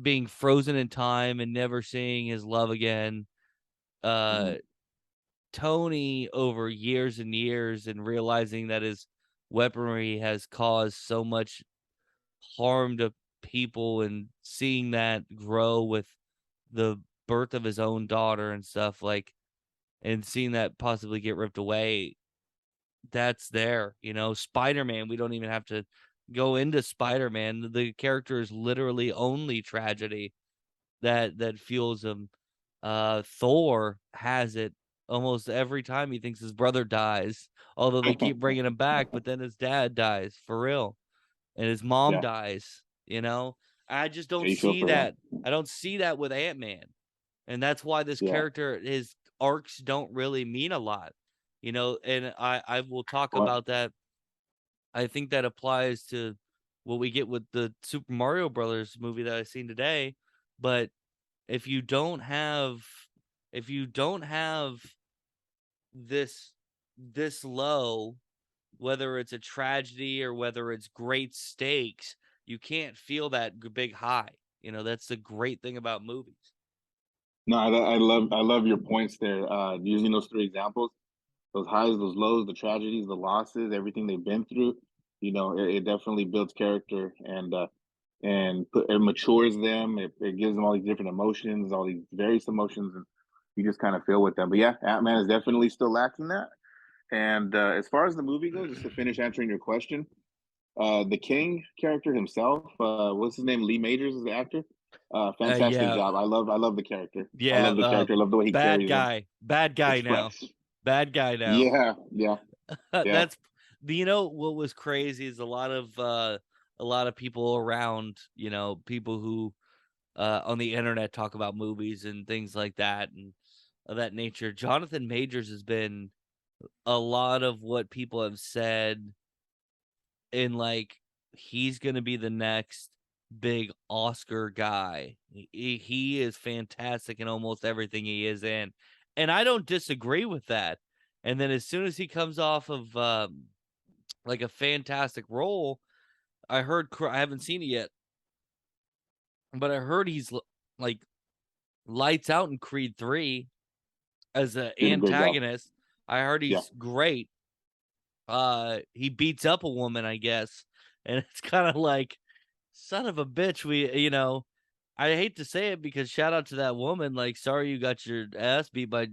S1: being frozen in time and never seeing his love again.
S2: Hmm.
S1: Uh, Tony over years and years and realizing that his weaponry has caused so much harm to people, and seeing that grow with the birth of his own daughter and stuff, like, and seeing that possibly get ripped away, that's there. Spider-Man, we don't even have to go into Spider-Man. The character is literally only tragedy that fuels him. Thor has it almost every time he thinks his brother dies, although they keep bringing him back, but then his dad dies for real, and his mom
S2: Yeah.
S1: dies. I just
S2: Yeah.
S1: don't
S2: You feel
S1: see
S2: for them.
S1: that. I don't see that with Ant-Man, and that's why this
S2: Yeah.
S1: character, his arcs don't really mean a lot. And I will talk
S2: What?
S1: about that. I think that applies to what we get with the Super Mario Brothers movie that I seen today. But if you don't have if you don't have this low, whether it's a tragedy or whether it's great stakes, you can't feel that big high. That's the great thing about movies.
S2: No, I love your points there. Using those three examples, those highs, those lows, the tragedies, the losses, everything they've been through. It definitely builds character and matures them. It gives them all these different emotions, all these various emotions, and you just kind of feel with them. But yeah, Ant Man is definitely still lacking that. And as far as the movie goes, just to finish answering your question, the King character himself, what's his name? Lee Majors is the actor. Fantastic
S1: Yeah,
S2: job. I love the character. I
S1: yeah.
S2: love the character. I love the way he carries him.
S1: Bad guy now,
S2: Express.
S1: bad guy now.
S2: Yeah, yeah, yeah.
S1: That's what was crazy is a lot of people around, people who on the internet talk about movies and things like that and of that nature. Jonathan Majors has been a lot of what people have said, in like he's gonna be the next big Oscar guy. He is fantastic in almost everything he is in, and I don't disagree with that. And then as soon as he comes off of like a fantastic role, I haven't seen it yet, but I heard he's like lights out in Creed 3. as an
S2: Did a great job.
S1: antagonist. I heard
S2: Yeah.
S1: he's great. He beats up a woman, I guess, and it's kind of like, son of a bitch. I hate to say it because shout out to that woman. Like, sorry you got your ass beat by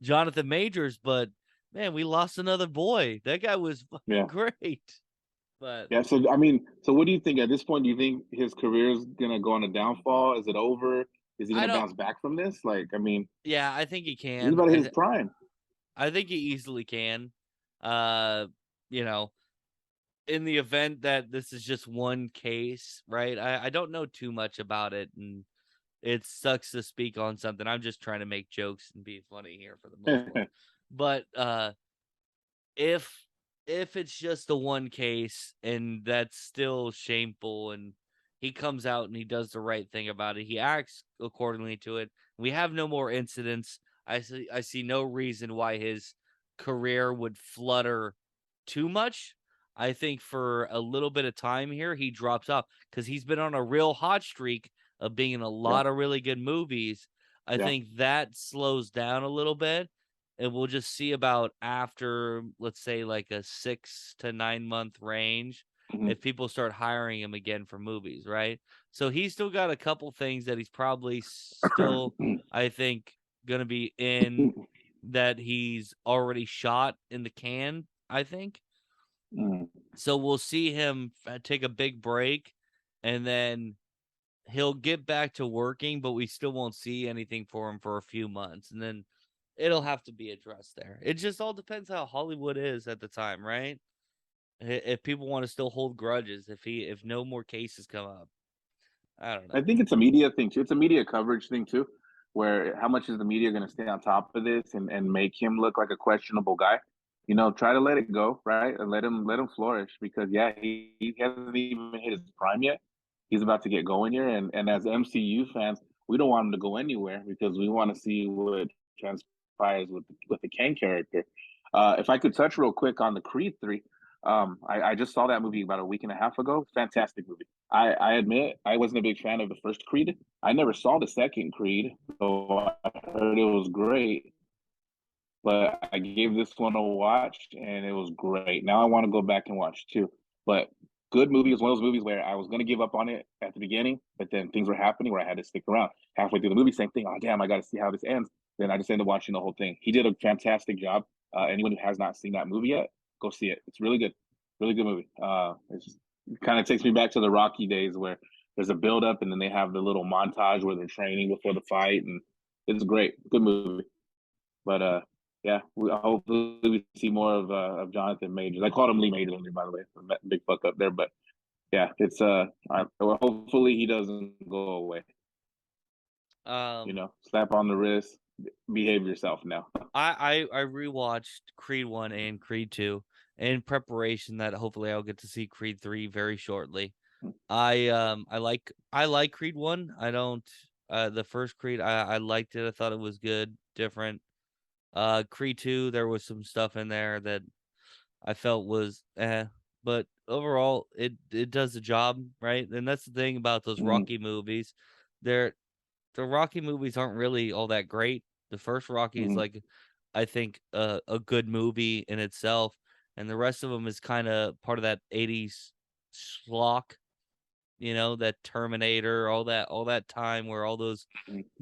S1: Jonathan Majors, but man, we lost another boy. That guy was fucking
S2: Yeah.
S1: great. But
S2: Yeah. So I mean, so what do you think at this point? Do you think his career is gonna go on a downfall? Is it over? Is he
S1: I
S2: gonna
S1: don't.
S2: bounce back from this? Like, I mean,
S1: Yeah, I think he
S2: he's
S1: can.
S2: about to hit his prime.
S1: I think he easily can. Uh, you know, in the event that this is just one case, right? I don't know too much about it, and it sucks to speak on something. I'm just trying to make jokes and be funny here for the most part. But if it's just the one case and that's still shameful, and he comes out and he does the right thing about it, he acts accordingly to it, we have no more incidents. I see no reason why his career would flutter too much. I think for a little bit of time here he drops off because he's been on a real hot streak of being in a
S2: Yeah.
S1: lot of really good movies. I
S2: Yeah.
S1: think that slows down a little bit, and we'll just see about after, let's say, like a 6 to 9 month range,
S2: Hmm.
S1: if people start hiring him again for movies, right? So he's still got a couple things that he's probably still, I think, gonna be in, that he's already shot in the can, I think. So we'll see him take a big break, and then he'll get back to working, but we still won't see anything for him for a few months, and then it'll have to be addressed there. It just all depends how Hollywood is at the time, right? If people want to still hold grudges, if no more cases come up, I don't
S2: I
S1: know.
S2: think it's a media thing too. It's a media coverage thing too, where how much is the media going to stay on top of this and make him look like a questionable guy? You know, try to let it go, right, and let him flourish because yeah, he hasn't even hit his prime yet. He's about to get going here, and as MCU fans, we don't want him to go anywhere because we want to see what transpires with the Kang character. If I could touch real quick on the Creed 3, I just saw that movie about a week and a half ago. Fantastic movie. I admit I wasn't a big fan of the first Creed. I never saw the second Creed, so I heard it was great. But I gave this one a watch, and it was great. Now I want to go back and watch too. But good movie is one of those movies where I was going to give up on it at the beginning, but then things were happening where I had to stick around. Halfway through the movie, same thing. Oh damn, I got to see how this ends. Then I just ended up watching the whole thing. He did a fantastic job. Anyone who has not seen that movie yet, go see it. It's really good movie. It kind of takes me back to the Rocky days where there's a build up and then they have the little montage where they're training before the fight, and it's great. Good movie. But yeah, hopefully we see more of Jonathan Majors. I called him Lee Majors earlier, by the way. Big fuck up there, but yeah, it's well, hopefully he doesn't go away. You
S1: Um,
S2: know, slap on the wrist, behave yourself now.
S1: I rewatched Creed 1 and Creed 2 in preparation that hopefully I'll get to see Creed 3 very shortly. I like Creed 1. I don't the first Creed I liked it. I thought it was good, different. Creed 2, there was some stuff in there that I felt was but overall it does the job, right? And that's the thing about those
S2: Mm-hmm.
S1: Rocky movies. They're the Rocky movies aren't really all that great. The first Rocky is
S2: Mm-hmm.
S1: like, I think, a good movie in itself, and the rest of them is kind of part of that 80s schlock, that Terminator, all that time where all those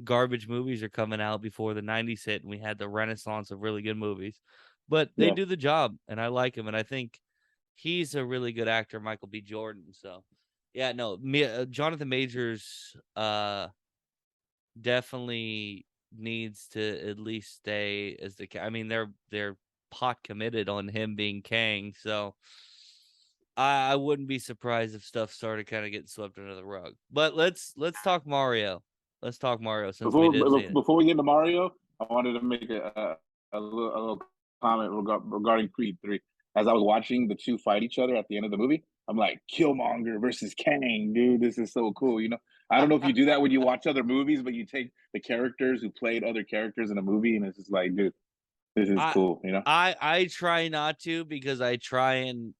S1: garbage movies are coming out before the 90s hit, and we had the renaissance of really good movies. But they
S2: Yeah,
S1: do the job, and I like him, and I think he's a really good actor, Michael B. Jordan. So, yeah, no, Jonathan Majors, definitely needs to at least stay as I mean, they're pot committed on him being Kang, so I wouldn't be surprised if stuff started kind of getting swept under the rug. But let's talk Mario. Let's talk Mario since we did see it.
S2: before we get into Mario, I wanted to make a little comment regarding Creed 3. As I was watching the two fight each other at the end of the movie, I'm like, Killmonger versus Kang, dude, this is so cool. You know, I don't know if you do that when you watch other movies, but you take the characters who played other characters in a movie, and it's just like, dude, this is
S1: I
S2: cool. You know?
S1: I try not to because I try and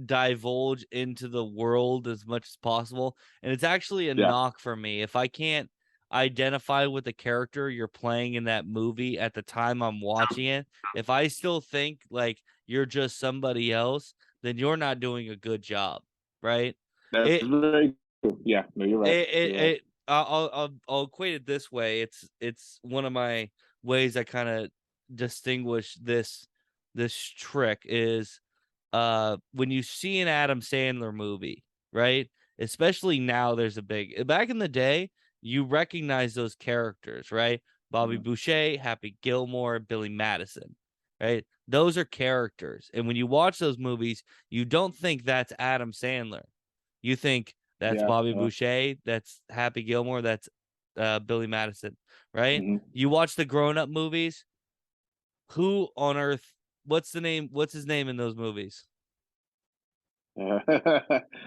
S1: divulge into the world as much as possible, and it's actually a
S2: Yeah.
S1: knock for me if I can't. identify with the character you're playing in that movie at the time I'm watching it, if I still think like you're just somebody else, then you're not doing a good job, right?
S2: That's
S1: It
S2: very true. Yeah, no, you're right. You're right.
S1: I'll equate it this way. It's one of my ways I kind of distinguish this trick is when you see an Adam Sandler movie, right? Especially now there's a big back in the day, you recognize those characters, right? Bobby
S2: Mhm.
S1: Boucher, Happy Gilmore, Billy Madison, right? Those are characters. And when you watch those movies, you don't think that's Adam Sandler. You think that's
S2: Yeah,
S1: Bobby
S2: yeah.
S1: Boucher, that's Happy Gilmore, that's Billy Madison, right?
S2: Mhm.
S1: You watch the grown-up movies, who on earth what's his name in those movies?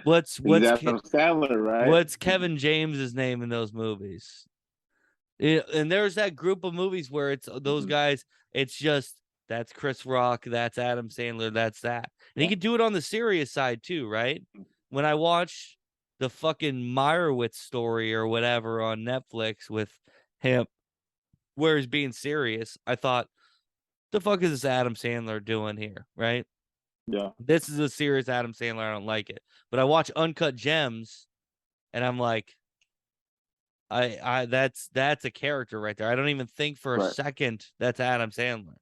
S1: What's
S2: He's
S1: what's
S2: Adam Sandler, right?
S1: what's Kevin James's name in those movies? And there's that group of movies where it's those
S2: Mhm.
S1: guys, it's just that's Chris Rock, that's Adam Sandler, that's that. And he
S2: Yeah.
S1: could do it on the serious side too, right? When I watch the fucking Meyerowitz story or whatever on Netflix with him where he's being serious, I thought, the fuck is this Adam Sandler doing here, right?
S2: Yeah.
S1: This is a serious Adam Sandler. I don't like it. But I watch Uncut Gems and I'm like, I that's a character right there. I don't even think for a
S2: Right.
S1: second that's Adam Sandler.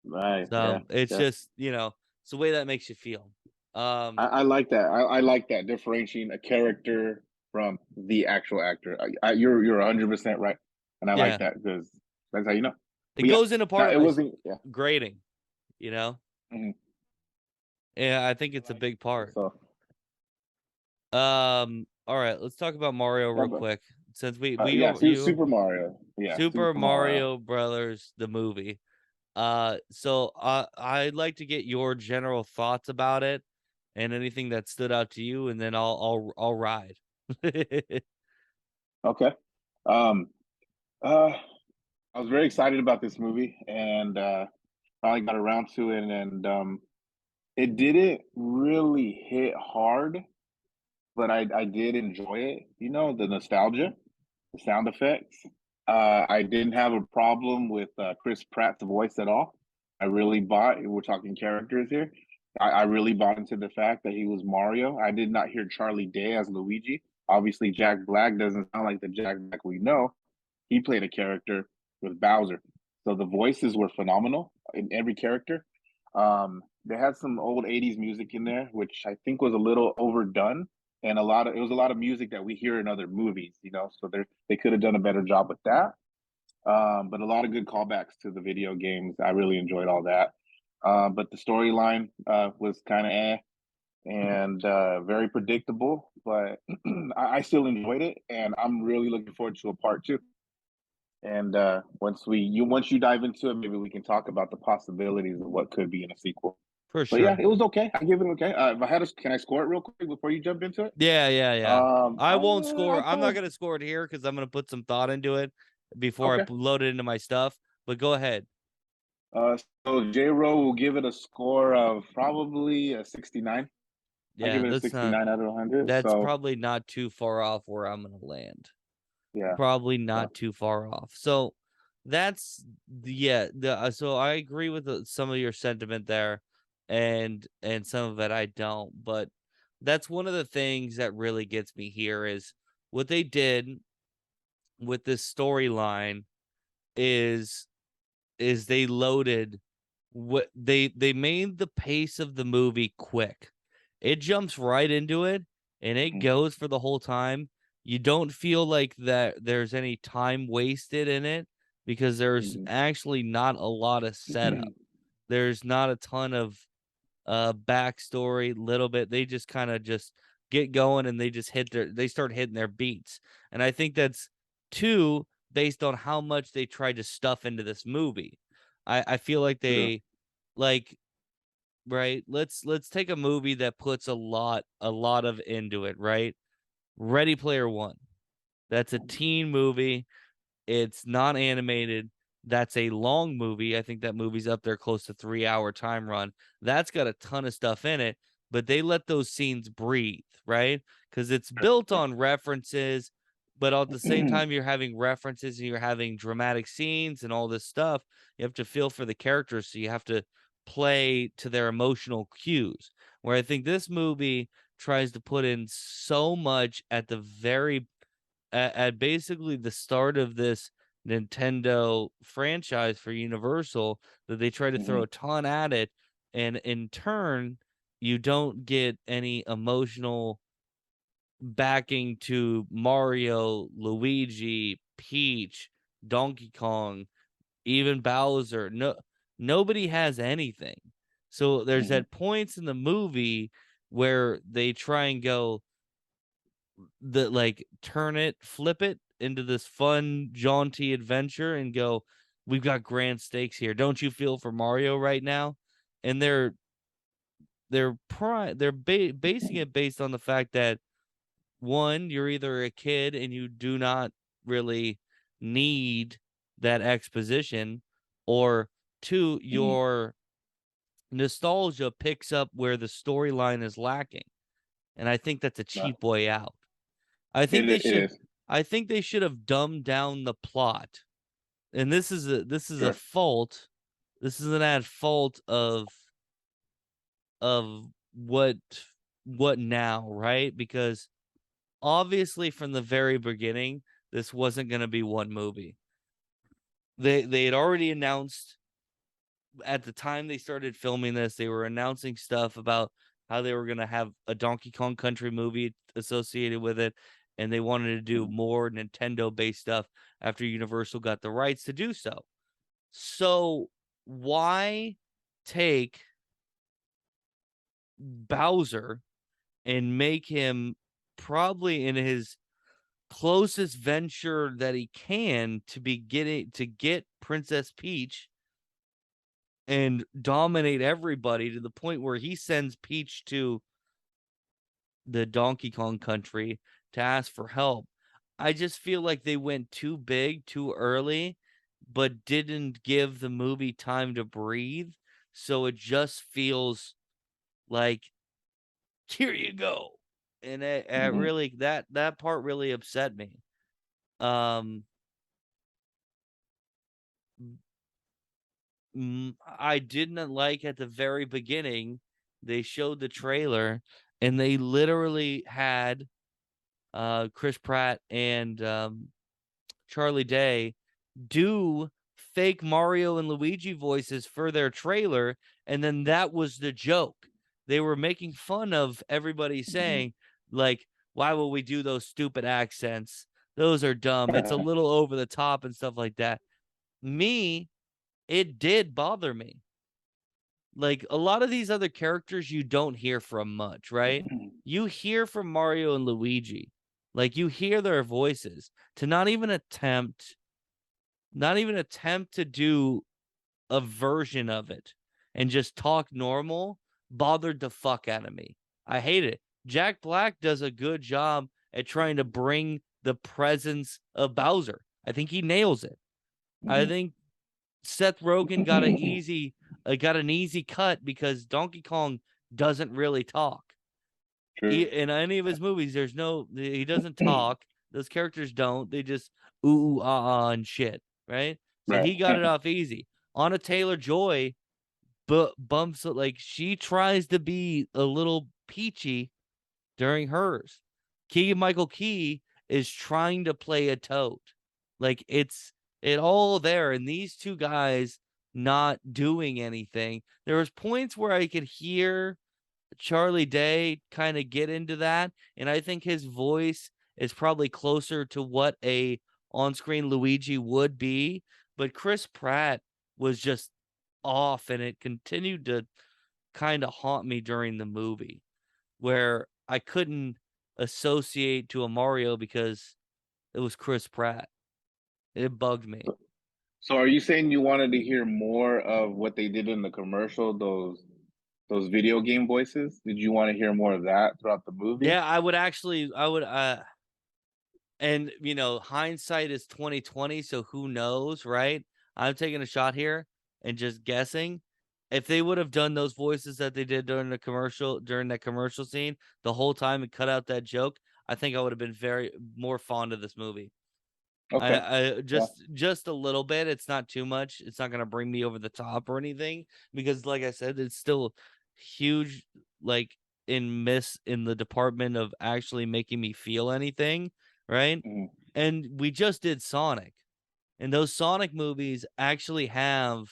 S2: Right. Yeah.
S1: So it's
S2: Yeah.
S1: just, it's the way that makes you feel.
S2: I like that. I like that differentiating a character from the actual actor. You're 100% right, and I like
S1: Yeah.
S2: that because that's how you know.
S1: It
S2: But yeah,
S1: goes into part of
S2: it
S1: my
S2: wasn't. Yeah,
S1: grading, you know?
S2: mhm,
S1: Yeah, I think
S2: I
S1: it's a
S2: like
S1: big
S2: it.
S1: part.
S2: So
S1: All right, let's talk about Mario
S2: yeah,
S1: real
S2: but
S1: quick. Since we
S2: yeah,
S1: don't you
S2: Super Mario. Yeah,
S1: Super
S2: Super Mario.
S1: Mario Brothers the movie. So I'd like to get your general thoughts about it and anything that stood out to you, and then I'll ride.
S2: Okay. Um. Uh. I was very excited about this movie, and finally got around to it, and it didn't really hit hard, but I did enjoy it. You know, the nostalgia, the sound effects. I didn't have a problem with Chris Pratt's voice at all. I really bought. We're talking characters here. I really bought into the fact that he was Mario. I did not hear Charlie Day as Luigi. Obviously, Jack Black doesn't sound like the Jack Black we know. He played a character with Bowser, so the voices were phenomenal in every character. They had some old '80s music in there, which I think was a little overdone, and it was a lot of music that we hear in other movies, you know. So they could have done a better job with that. But a lot of good callbacks to the video games. I really enjoyed all that. But the storyline was kind of and very predictable, but I still enjoyed it, and I'm really looking forward to a part two. And once you dive into it, maybe we can talk about the possibilities of what could be in a sequel.
S1: For
S2: But yeah,
S1: sure.
S2: it was okay. I give it okay. If I had to, can I score it real quick before you jump into it?
S1: Yeah, yeah, yeah. I won't score.
S2: I'll
S1: I'm not
S2: probably
S1: gonna score it here because I'm gonna put some thought into it before I
S2: okay.
S1: load it into my stuff. But go ahead.
S2: So J Ro will give it a score of probably a 69. I
S1: Yeah,
S2: give it a 69 out of 100.
S1: that's
S2: So
S1: probably not too far off where I'm gonna land.
S2: yeah,
S1: Probably
S2: yeah.
S1: not too far off. So that's yeah. So I agree with some of your sentiment there, and some of it I don't. But that's one of the things that really gets me here is what they did with this storyline is they loaded what they made the pace of the movie quick. It jumps right into it and it
S2: Mhm,
S1: goes for the whole time. You don't feel like that there's any time wasted in it because there's
S2: mhm.
S1: actually not a lot of setup. There's not a ton of backstory, little bit. They just kind of just get going and they start hitting their beats. And I think that's too based on how much they tried to stuff into this movie. I feel like
S2: True.
S1: they like right. Let's take a movie that puts a lot of into it, right? Ready Player One. That's a teen movie. It's not animated. That's a long movie. I think that movie's up there close to 3 hour time run. That's got a ton of stuff in it, but they let those scenes breathe, right? Because it's built on references. but at the same time, you're having references and you're having dramatic scenes and all this stuff. You have to feel for the characters, so you have to play to their emotional cues. Where I think this movie tries to put in so much at the very at basically the start of this Nintendo franchise for Universal, that they try to throw a ton at it, and in turn, you don't get any emotional backing to Mario, Luigi, Peach, Donkey Kong, even Bowser. Nobody has anything. So there's at points in the movie where they try and go turn it, flip it into this fun, jaunty adventure and go, we've got grand stakes here. Don't you feel for Mario right now? And they're basing it based on the fact that, one, you're either a kid and you do not really need that exposition, or two, your nostalgia picks up where the storyline is lacking. And I think that's a cheap way out. I think
S2: It
S1: they
S2: it
S1: should
S2: is.
S1: I think they should have dumbed down the plot. And this is a
S2: Sure.
S1: fault. This is an at fault of what now, right? Because obviously from the very beginning, this wasn't going to be one movie. They had already announced at the time they started filming this, they were announcing stuff about how they were going to have a Donkey Kong Country movie associated with it, and they wanted to do more Nintendo based stuff after Universal got the rights to do so. So why take Bowser and make him probably in his closest venture that he can to get Princess Peach and dominate everybody to the point where he sends Peach to the Donkey Kong Country to ask for help? I just feel like they went too big too early, but didn't give the movie time to breathe. So it just feels like, here you go. And it really, that part really upset me. Um, I didn't like at the very beginning, they showed the trailer and they literally had Chris Pratt and Charlie Day do fake Mario and Luigi voices for their trailer, and then that was the joke. They were making fun of everybody saying, like, why will we do those stupid accents? Those are dumb. It's a little over the top and stuff like that. Me, it did bother me. Like, a lot of these other characters you don't hear from much, right? You hear from Mario and Luigi. Like, you hear their voices. To not even attempt to do a version of it and just talk normal bothered the fuck out of me. I hate it. Jack Black does a good job at trying to bring the presence of Bowser. I think he nails it. I think Seth Rogen got an easy cut because Donkey Kong doesn't really talk. In any of his movies, he doesn't talk. Those characters don't. They just ooh, and shit, right? So
S2: Right.
S1: he got it off easy. Anna Taylor-Joy bumps it, like, she tries to be a little peachy during hers. Keegan-Michael Key is trying to play a toad. Like, it all there, and these two guys not doing anything. There was points where I could hear Charlie Day kind of get into that, and I think his voice is probably closer to what a on-screen Luigi would be, but Chris Pratt was just off, and it continued to kind of haunt me during the movie, where I couldn't associate to a Mario because it was Chris Pratt. It bugged me.
S2: So are you saying you wanted to hear more of what they did in the commercial, those video game voices? Did you want to hear more of that throughout the movie?
S1: Yeah, I would and hindsight is 2020, so who knows, right? I'm taking a shot here and just guessing. If they would have done those voices that they did during that commercial scene the whole time and cut out that joke, I think I would have been very more fond of this movie.
S2: Okay.
S1: I
S2: Yeah.
S1: just a little bit. It's not too much. It's not gonna bring me over the top or anything because, like I said, it's still huge. Like in the department of actually making me feel anything, right?
S2: Mhm.
S1: And we just did Sonic, and those Sonic movies actually have.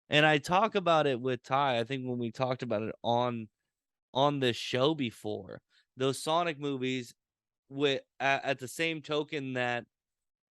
S1: And I talk about it with Ty. I think when we talked about it on this show before, those Sonic movies, with at the same token that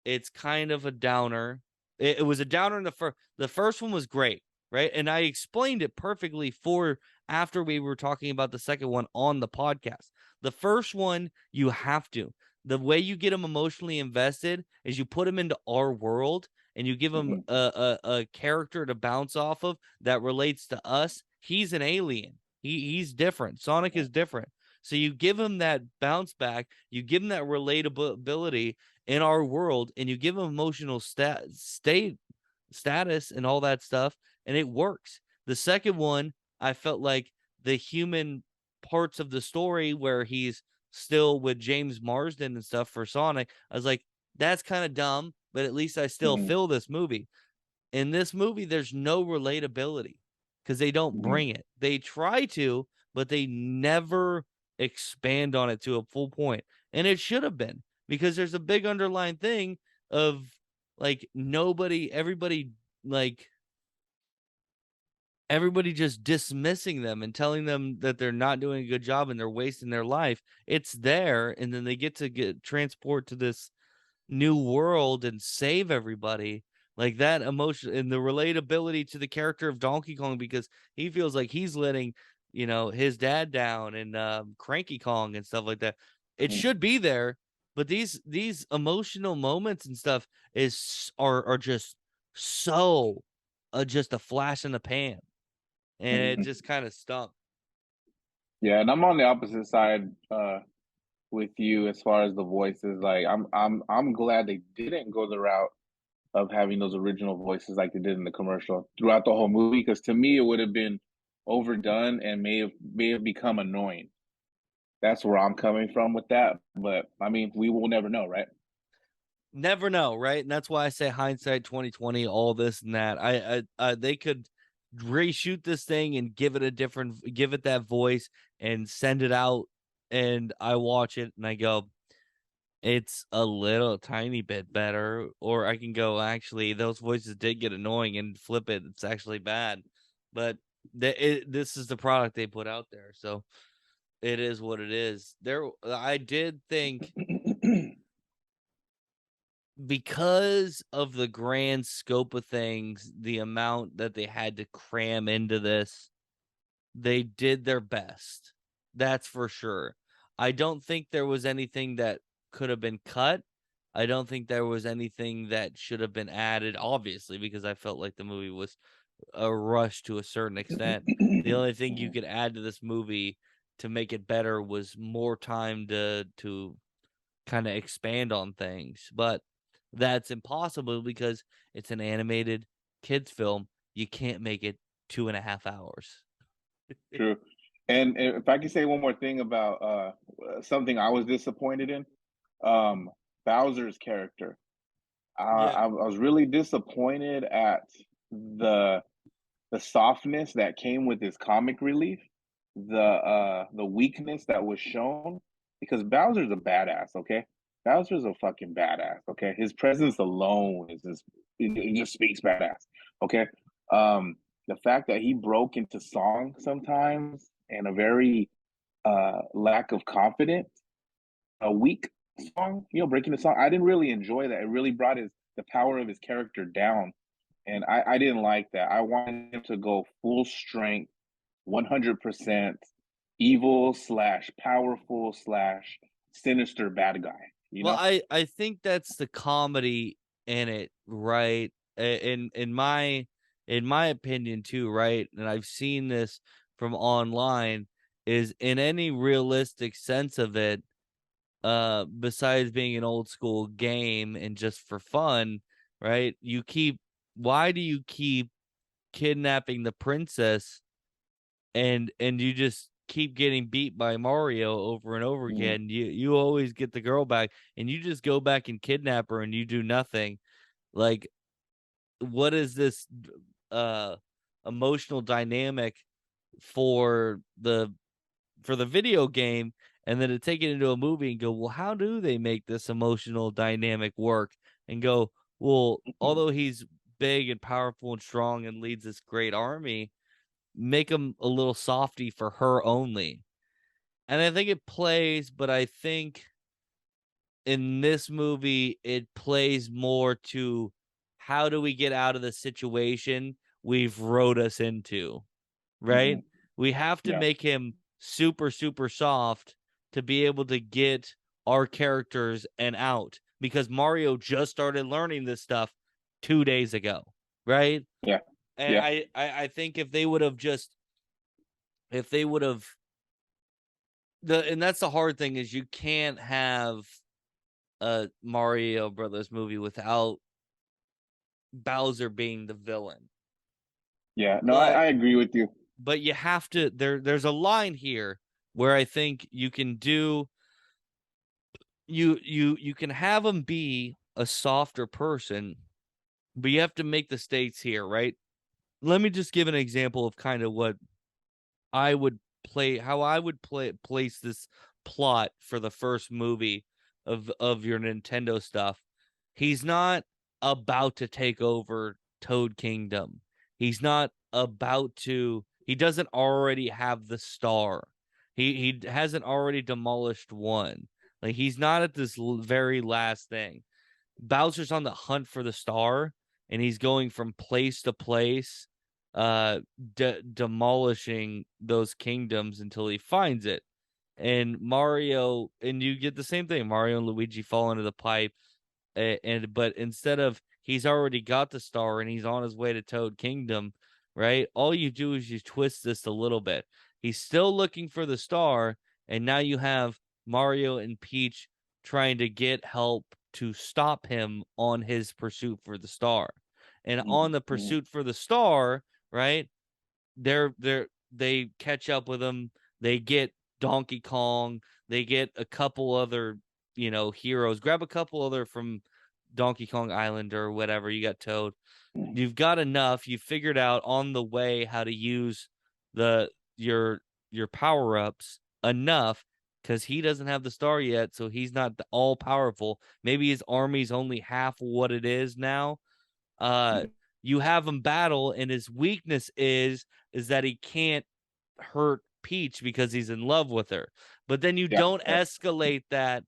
S1: it's kind of a downer. It was a downer in the first one was great, right? And I explained it perfectly for after we were talking about the second one on the podcast. The first one, you have to. The way you get them emotionally invested is you put them into our world and you give them
S2: Mhm.
S1: a character to bounce off of that relates to us. He's an alien. He's different. Sonic is different. So you give him that bounce back, you give him that relatability in our world, and you give them emotional status and all that stuff, and it works. The second one, I felt like the human parts of the story where he's still with James Marsden and stuff for Sonic, I was like, that's kind of dumb, but at least I still
S2: Mhm.
S1: feel this movie. In this movie, there's no relatability because they don't
S2: Mhm.
S1: bring it. They try to, but they never expand on it to a full point. And it should have been because there's a big underlying thing of like like everybody just dismissing them and telling them that they're not doing a good job and they're wasting their life. It's there, and then they get to get transport to this new world and save everybody. Like that emotion and the relatability to the character of Donkey Kong because he feels like he's letting, his dad down and Cranky Kong and stuff like that. It
S2: Mhm.
S1: should be there, but these emotional moments and stuff are just so just a flash in the pan, and it
S2: Mhm.
S1: just kind of stunk.
S2: Yeah, and I'm on the opposite side with you as far as the voices. Like I'm glad they didn't go the route of having those original voices like they did in the commercial throughout the whole movie because to me it would have been overdone and may have become annoying. That's where I'm coming from with that. But I mean, we will never know, right?
S1: Never know, right? And that's why I say hindsight 2020, all this and that. They could reshoot this thing and give it that voice and send it out, and I watch it and I go, it's a little tiny bit better. Or I can go, actually, those voices did get annoying and flip it. It's actually bad, but this is the product they put out there, so it is what it is. I did think because of the grand scope of things, the amount that they had to cram into this, they did their best. That's for sure. I don't think there was anything that could have been cut. I don't think there was anything that should have been added, obviously, because I felt like the movie was a rush to a certain extent. The only thing you
S2: Mhm.
S1: could add to this movie to make it better was more time to kind of expand on things. But that's impossible because it's an animated kids film. You can't make it 2.5 hours.
S2: True. And if I can say one more thing about something I was disappointed in, um, Bowser's character.
S1: Yeah.
S2: I was really disappointed at the the softness that came with his comic relief, the weakness that was shown, because Bowser's a badass, okay? Bowser's a fucking badass, okay? His presence alone is just it just speaks badass, okay? Um, the fact that he broke into song sometimes and a very lack of confidence, a weak song, breaking the song. I didn't really enjoy that. It really brought his the power of his character down, and I didn't like that. I wanted him to go full strength, 100% evil slash powerful slash sinister bad guy. You
S1: Well,
S2: know?
S1: I think that's the comedy in it, right? In my opinion too, right? And I've seen this from online is in any realistic sense of it, besides being an old school game and just for fun, right? Why do you keep kidnapping the princess and you just keep getting beat by Mario over and over again, you always get the girl back, and you just go back and kidnap her and you do nothing. Like, what is this uh emotional dynamic for the video game, and then to take it into a movie and go, well, how do they make this emotional dynamic work? And go, well, although he's big and powerful and strong and leads this great army, make him a little softy for her only. And I think it plays, but I think in this movie it plays more to how do we get out of the situation we've wrote us into, right? We have to
S2: Yeah.
S1: make him super, super soft to be able to get our characters and out, because Mario just started learning this stuff 2 days ago, right?
S2: Yeah.
S1: And
S2: Yeah.
S1: I think if they would have and that's the hard thing, is you can't have a Mario Brothers movie without Bowser being the villain.
S2: Yeah. No,
S1: But
S2: I agree with you.
S1: you have to, there's a line here where I think you can do, you can have him be a softer person, but you have to make the stakes here, right? Let me just give an example of kind of what I would how I would place this plot for the first movie of your Nintendo stuff. He's not about to take over Toad Kingdom. He's not about to, he doesn't already have the star. He hasn't already demolished one. Like, he's not at this very last thing. Bowser's on the hunt for the star, and he's going from place to place, demolishing those kingdoms until he finds it. And Mario, and you get the same thing. Mario and Luigi fall into the pipe, but instead of, he's already got the star and he's on his way to Toad Kingdom, right? All you do is you twist this a little bit. He's still looking for the star, and now you have Mario and Peach trying to get help to stop him on his pursuit for the star. And on the pursuit for the star, right? They catch up with him. They get Donkey Kong. They get a couple other, heroes. Grab a couple other from Donkey Kong Island or whatever. You got Toad. You've got enough. You figured out on the way how to use the your power ups enough, because he doesn't have the star yet, so he's not all powerful. Maybe his army's only half what it is now. uh you have him battle, and his weakness is that he can't hurt Peach because he's in love with her. But then you
S2: Yeah.
S1: don't
S2: Yeah.
S1: escalate that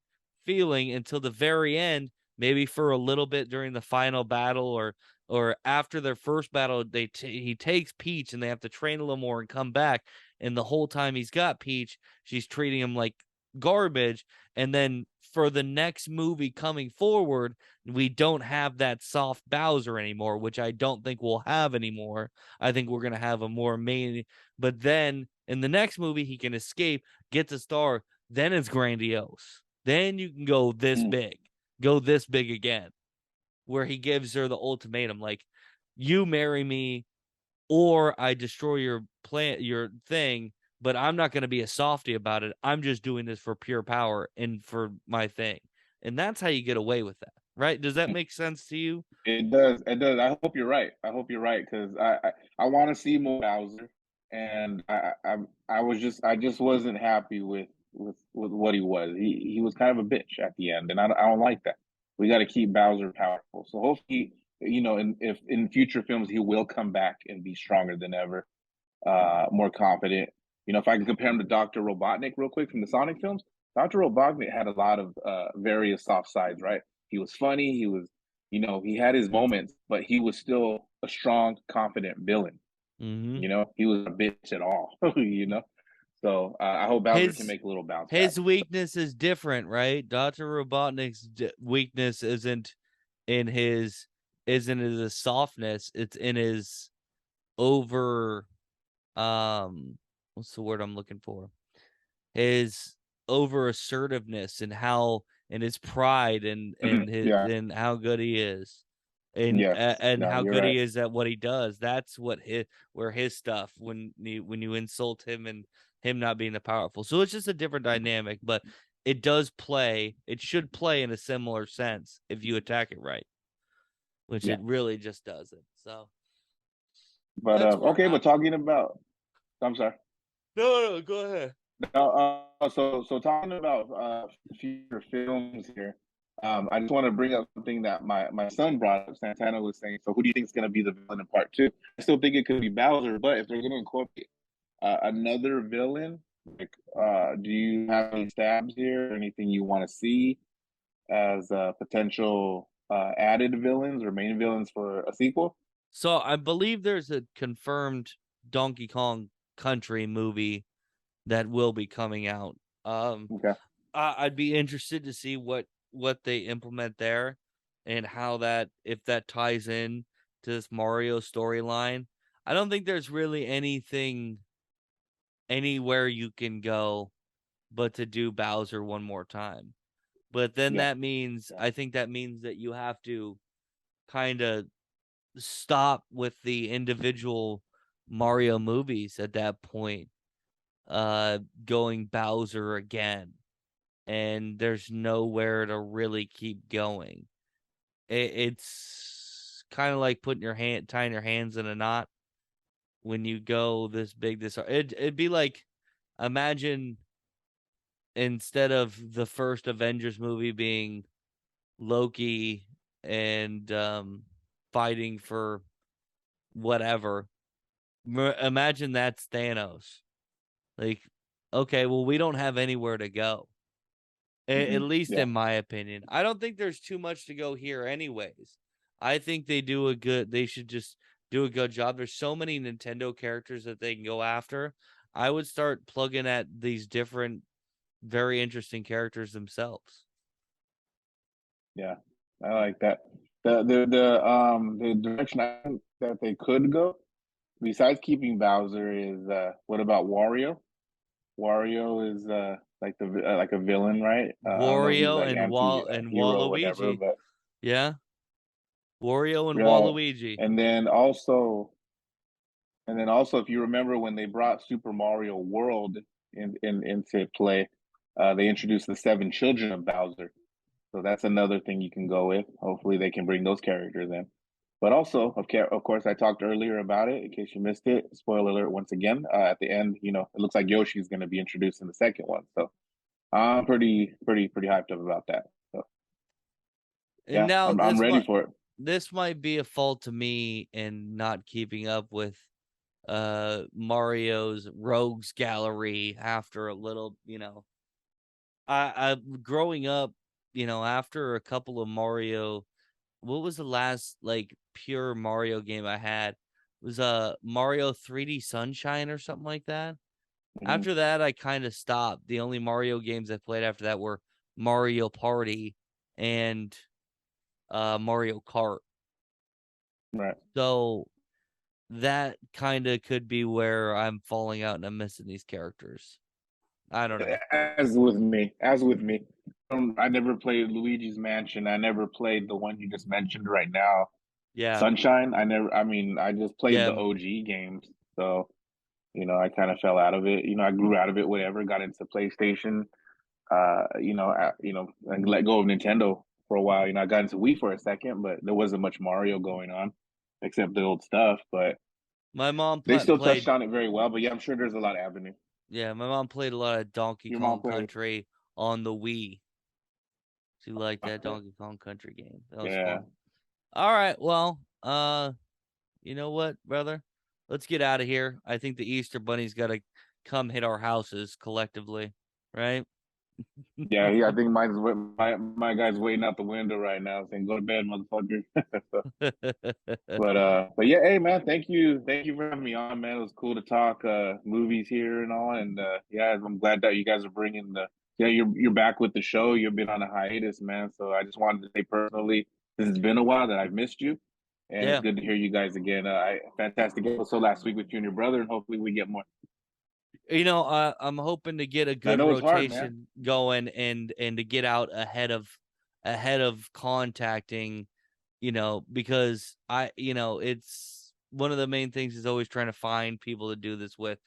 S1: feeling until the very end, maybe for a little bit during the final battle, or after their first battle. He takes Peach and they have to train a little more and come back, and the whole time he's got Peach, she's treating him like garbage. And then for the next movie coming forward, we don't have that soft Bowser anymore, which I don't think we'll have anymore. I think we're going to have a more main, but then in the next movie, he can escape, get the star, then it's grandiose. Then you can go this big again, where he gives her the ultimatum, like, you marry me or I destroy your plan, your thing, but I'm not going to be a softy about it. I'm just doing this for pure power and for my thing. And that's how you get away with that, right? Does that make sense to you?
S2: It does. It does. I hope you're right. I hope you're right because I want to see more Bowser, and I just wasn't happy with what he was. He was kind of a bitch at the end, and I don't like that. We got to keep Bowser powerful. So hopefully, if in future films he will come back and be stronger than ever, more confident. If I can compare him to Doctor Robotnik real quick from the Sonic films, Doctor Robotnik had a lot of various soft sides. Right? He was funny. He was he had his moments, but he was still a strong, confident villain.
S1: Mm-hmm.
S2: He was a bitch at all. So I hope Bowser can
S1: His
S2: make a little bounce back.
S1: his weakness is different, right? Dr. Robotnik's weakness in his isn't in his softness, it's in his over what's the word I'm looking for? His over assertiveness, and how, and his pride, and
S2: Yeah.
S1: how good he is.
S2: Yes.
S1: and
S2: No,
S1: how
S2: you're
S1: good
S2: right.
S1: he is at what he does. That's where his stuff when you insult him and him not being the powerful. So it's just a different dynamic, but it does play. It should play in a similar sense if you attack it right, which
S2: Yeah.
S1: it really just doesn't. So
S2: But
S1: that's where
S2: okay, but talking about, I'm sorry.
S1: no, go ahead.
S2: So talking about future films here, I just want to bring up something that my son brought up. Santana was saying, so who do you think is going to be the villain in part two? I still think it could be Bowser, but if they're going to incorporate another villain, like, do you have any stabs here? Anything you want to see as potential added villains or main villains for a sequel?
S1: So I believe there's a confirmed Donkey Kong Country movie that will be coming out. Um,
S2: Okay.
S1: I'd be interested to see what they implement there and how that if that ties in to this Mario storyline. I don't think there's really anything anywhere you can go but to do Bowser one more time. But then
S2: Yeah.
S1: that means
S2: Yeah.
S1: I think that means that you have to kind of stop with the individual Mario movies at that point, going Bowser again. And there's nowhere to really keep going. It's kind of like putting tying your hands in a knot when you go this big. It'd be like, imagine instead of the first Avengers movie being Loki and fighting for whatever. Imagine that's Thanos. Like, okay, well, we don't have anywhere to go. At least
S2: Yeah.
S1: in my opinion. I don't think there's too much to go here anyways. I think they should just do a good job. There's so many Nintendo characters that they can go after. I would start plugging at these different very interesting characters themselves.
S2: Yeah, I like that. The direction I think that they could go, besides keeping Bowser, is what about Wario? Wario is like a villain, right? I don't know if he's
S1: Wario
S2: like
S1: and
S2: anti-hero or whatever,
S1: Waluigi.
S2: but
S1: Yeah. Wario and
S2: yeah.
S1: Waluigi.
S2: And then also, if you remember when they brought Super Mario World into play, they introduced the seven children of Bowser. So that's another thing you can go with. Hopefully, they can bring those characters in. But also, of course, I talked earlier about it. In case you missed it, spoiler alert once again. At the end, it looks like Yoshi's going to be introduced in the second one. So I'm pretty hyped up about that. So
S1: And
S2: yeah,
S1: now
S2: I'm ready for it.
S1: this might be a fault to me in not keeping up with Mario's rogues gallery after a little, I growing up, after a couple of Mario, what was the last like pure Mario game I had? It was Mario 3D Sunshine or something like that.
S2: Hmm.
S1: After that I kind of stopped. The only Mario games I played after that were Mario Party and Mario Kart.
S2: Right.
S1: So that kind of could be where I'm falling out and I'm missing these characters. I don't know.
S2: As with me, I never played Luigi's Mansion. I never played the one you just mentioned right now,
S1: Yeah.
S2: Sunshine. I mean, I just played
S1: Yeah.
S2: the OG games. So I kind of fell out of it. I grew out of it, whatever, got into PlayStation, and let go of Nintendo for a while. I got into Wii for a second, but there wasn't much Mario going on except the old stuff. But
S1: My mom
S2: they still touched
S1: played
S2: on it very well. But yeah, I'm sure there's a lot of avenue.
S1: yeah, my mom played a lot of Donkey
S2: Your mom
S1: Kong
S2: played.
S1: Country on the Wii. She liked that Donkey Kong Country game. That was
S2: Yeah.
S1: fun. All right, well, you know what, brother? Let's get out of here. I think the Easter Bunny's got to come hit our houses collectively, right?
S2: Yeah, I think my guy's waiting out the window right now, saying, "Go to bed, motherfucker." So, but yeah, hey man, thank you for having me on, man. It was cool to talk movies here and all, and yeah, I'm glad that you guys are bringing you're back with the show. You've been on a hiatus, man. So I just wanted to say personally, this has been a while that I've missed you, and it's
S1: Yeah.
S2: good to hear you guys again. Fantastic episode last week with you and your brother, and hopefully we get more.
S1: I'm hoping to get a
S2: I
S1: good
S2: know it's hard, man.
S1: rotation going and to get out ahead of contacting because it's one of the main things is always trying to find people to do this with.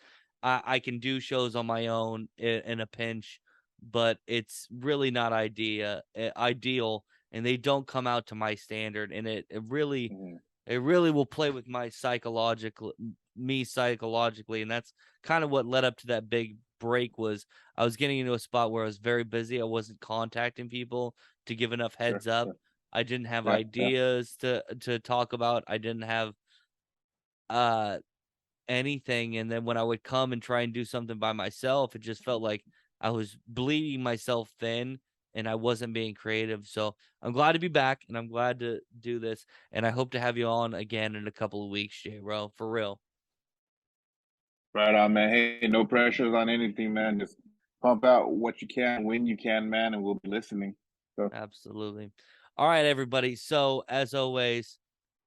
S1: I can do shows on my own in a pinch, but it's really not ideal, and they don't come out to my standard, and
S2: Mhm.
S1: it really will play with me psychologically, and that's kind of what led up to that big break. Was I was getting into a spot where I was very busy. I wasn't contacting people to give enough
S2: Sure.
S1: heads up.
S2: Sure.
S1: I didn't have
S2: Yeah. Yeah.
S1: ideas to talk about. I didn't have uh anything, and then when I would come and try and do something by myself, it just felt like I was bleeding myself thin and I wasn't being creative. So I'm glad to be back, and I'm glad to do this, and I hope to have you on again in a couple of weeks, J-Ro, for real.
S2: Right on, man. Hey, no pressures on anything, man. Just pump out what you can when you can, man, and we'll be listening. So
S1: Absolutely. All right, everybody. So as always,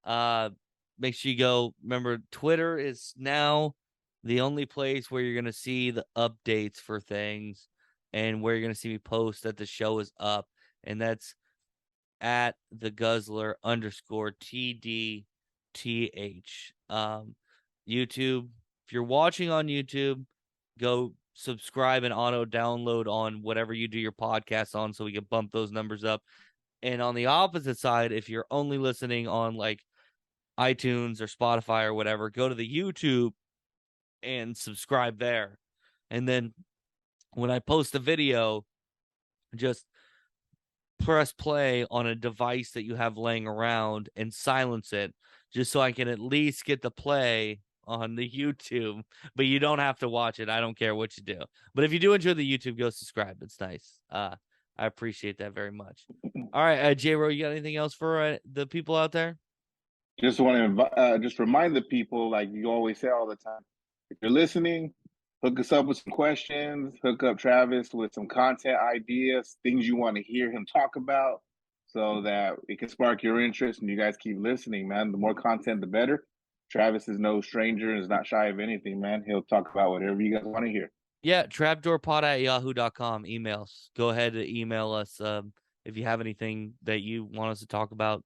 S1: uh make sure you go. Remember, Twitter is now the only place where you're gonna see the updates for things and where you're gonna see me post that the show is up. And that's at the guzzler underscore TDTH. YouTube, if you're watching on YouTube, go subscribe and auto download on whatever you do your podcast on so we can bump those numbers up. And on the opposite side, if you're only listening on like iTunes or Spotify or whatever, go to the YouTube and subscribe there. And then when I post a video, just press play on a device that you have laying around and silence it just so I can at least get the play on the YouTube. But you don't have to watch it. I don't care what you do. But if you do enjoy the YouTube, go subscribe. It's nice. I appreciate that very much. All right, J-Ro, you got anything else for the people out there?
S2: just want to just remind the people, like you always say all the time, if you're listening, hook us up with some questions, hook up Travis with some content ideas, things you want to hear him talk about, so that it can spark your interest and you guys keep listening, man. The more content, the better. Travis is no stranger and is not shy of anything, man. He'll talk about whatever you guys want to hear.
S1: Yeah, trapdoorpod@yahoo.com. Emails. Go ahead and email us if you have anything that you want us to talk about.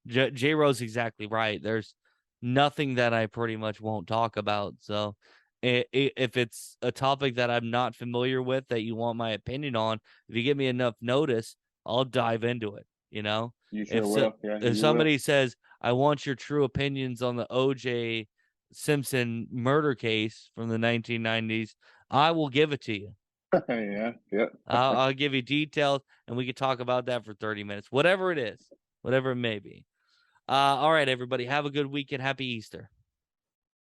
S1: J Rose exactly right. There's nothing that I pretty much won't talk about. So if it's a topic that I'm not familiar with that you want my opinion on, if you give me enough notice, I'll dive into it.
S2: You
S1: If
S2: sure
S1: so,
S2: will. Yeah,
S1: if
S2: you will.
S1: somebody says I want your true opinions on the OJ Simpson murder case from the 1990s, I will give it to you.
S2: Yeah, yeah.
S1: I'll give you details, and we can talk about that for 30 minutes, whatever it is, whatever it may be. All right, everybody, have a good weekend. Happy Easter.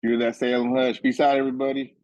S2: Hear that Salem hush. Peace out, everybody.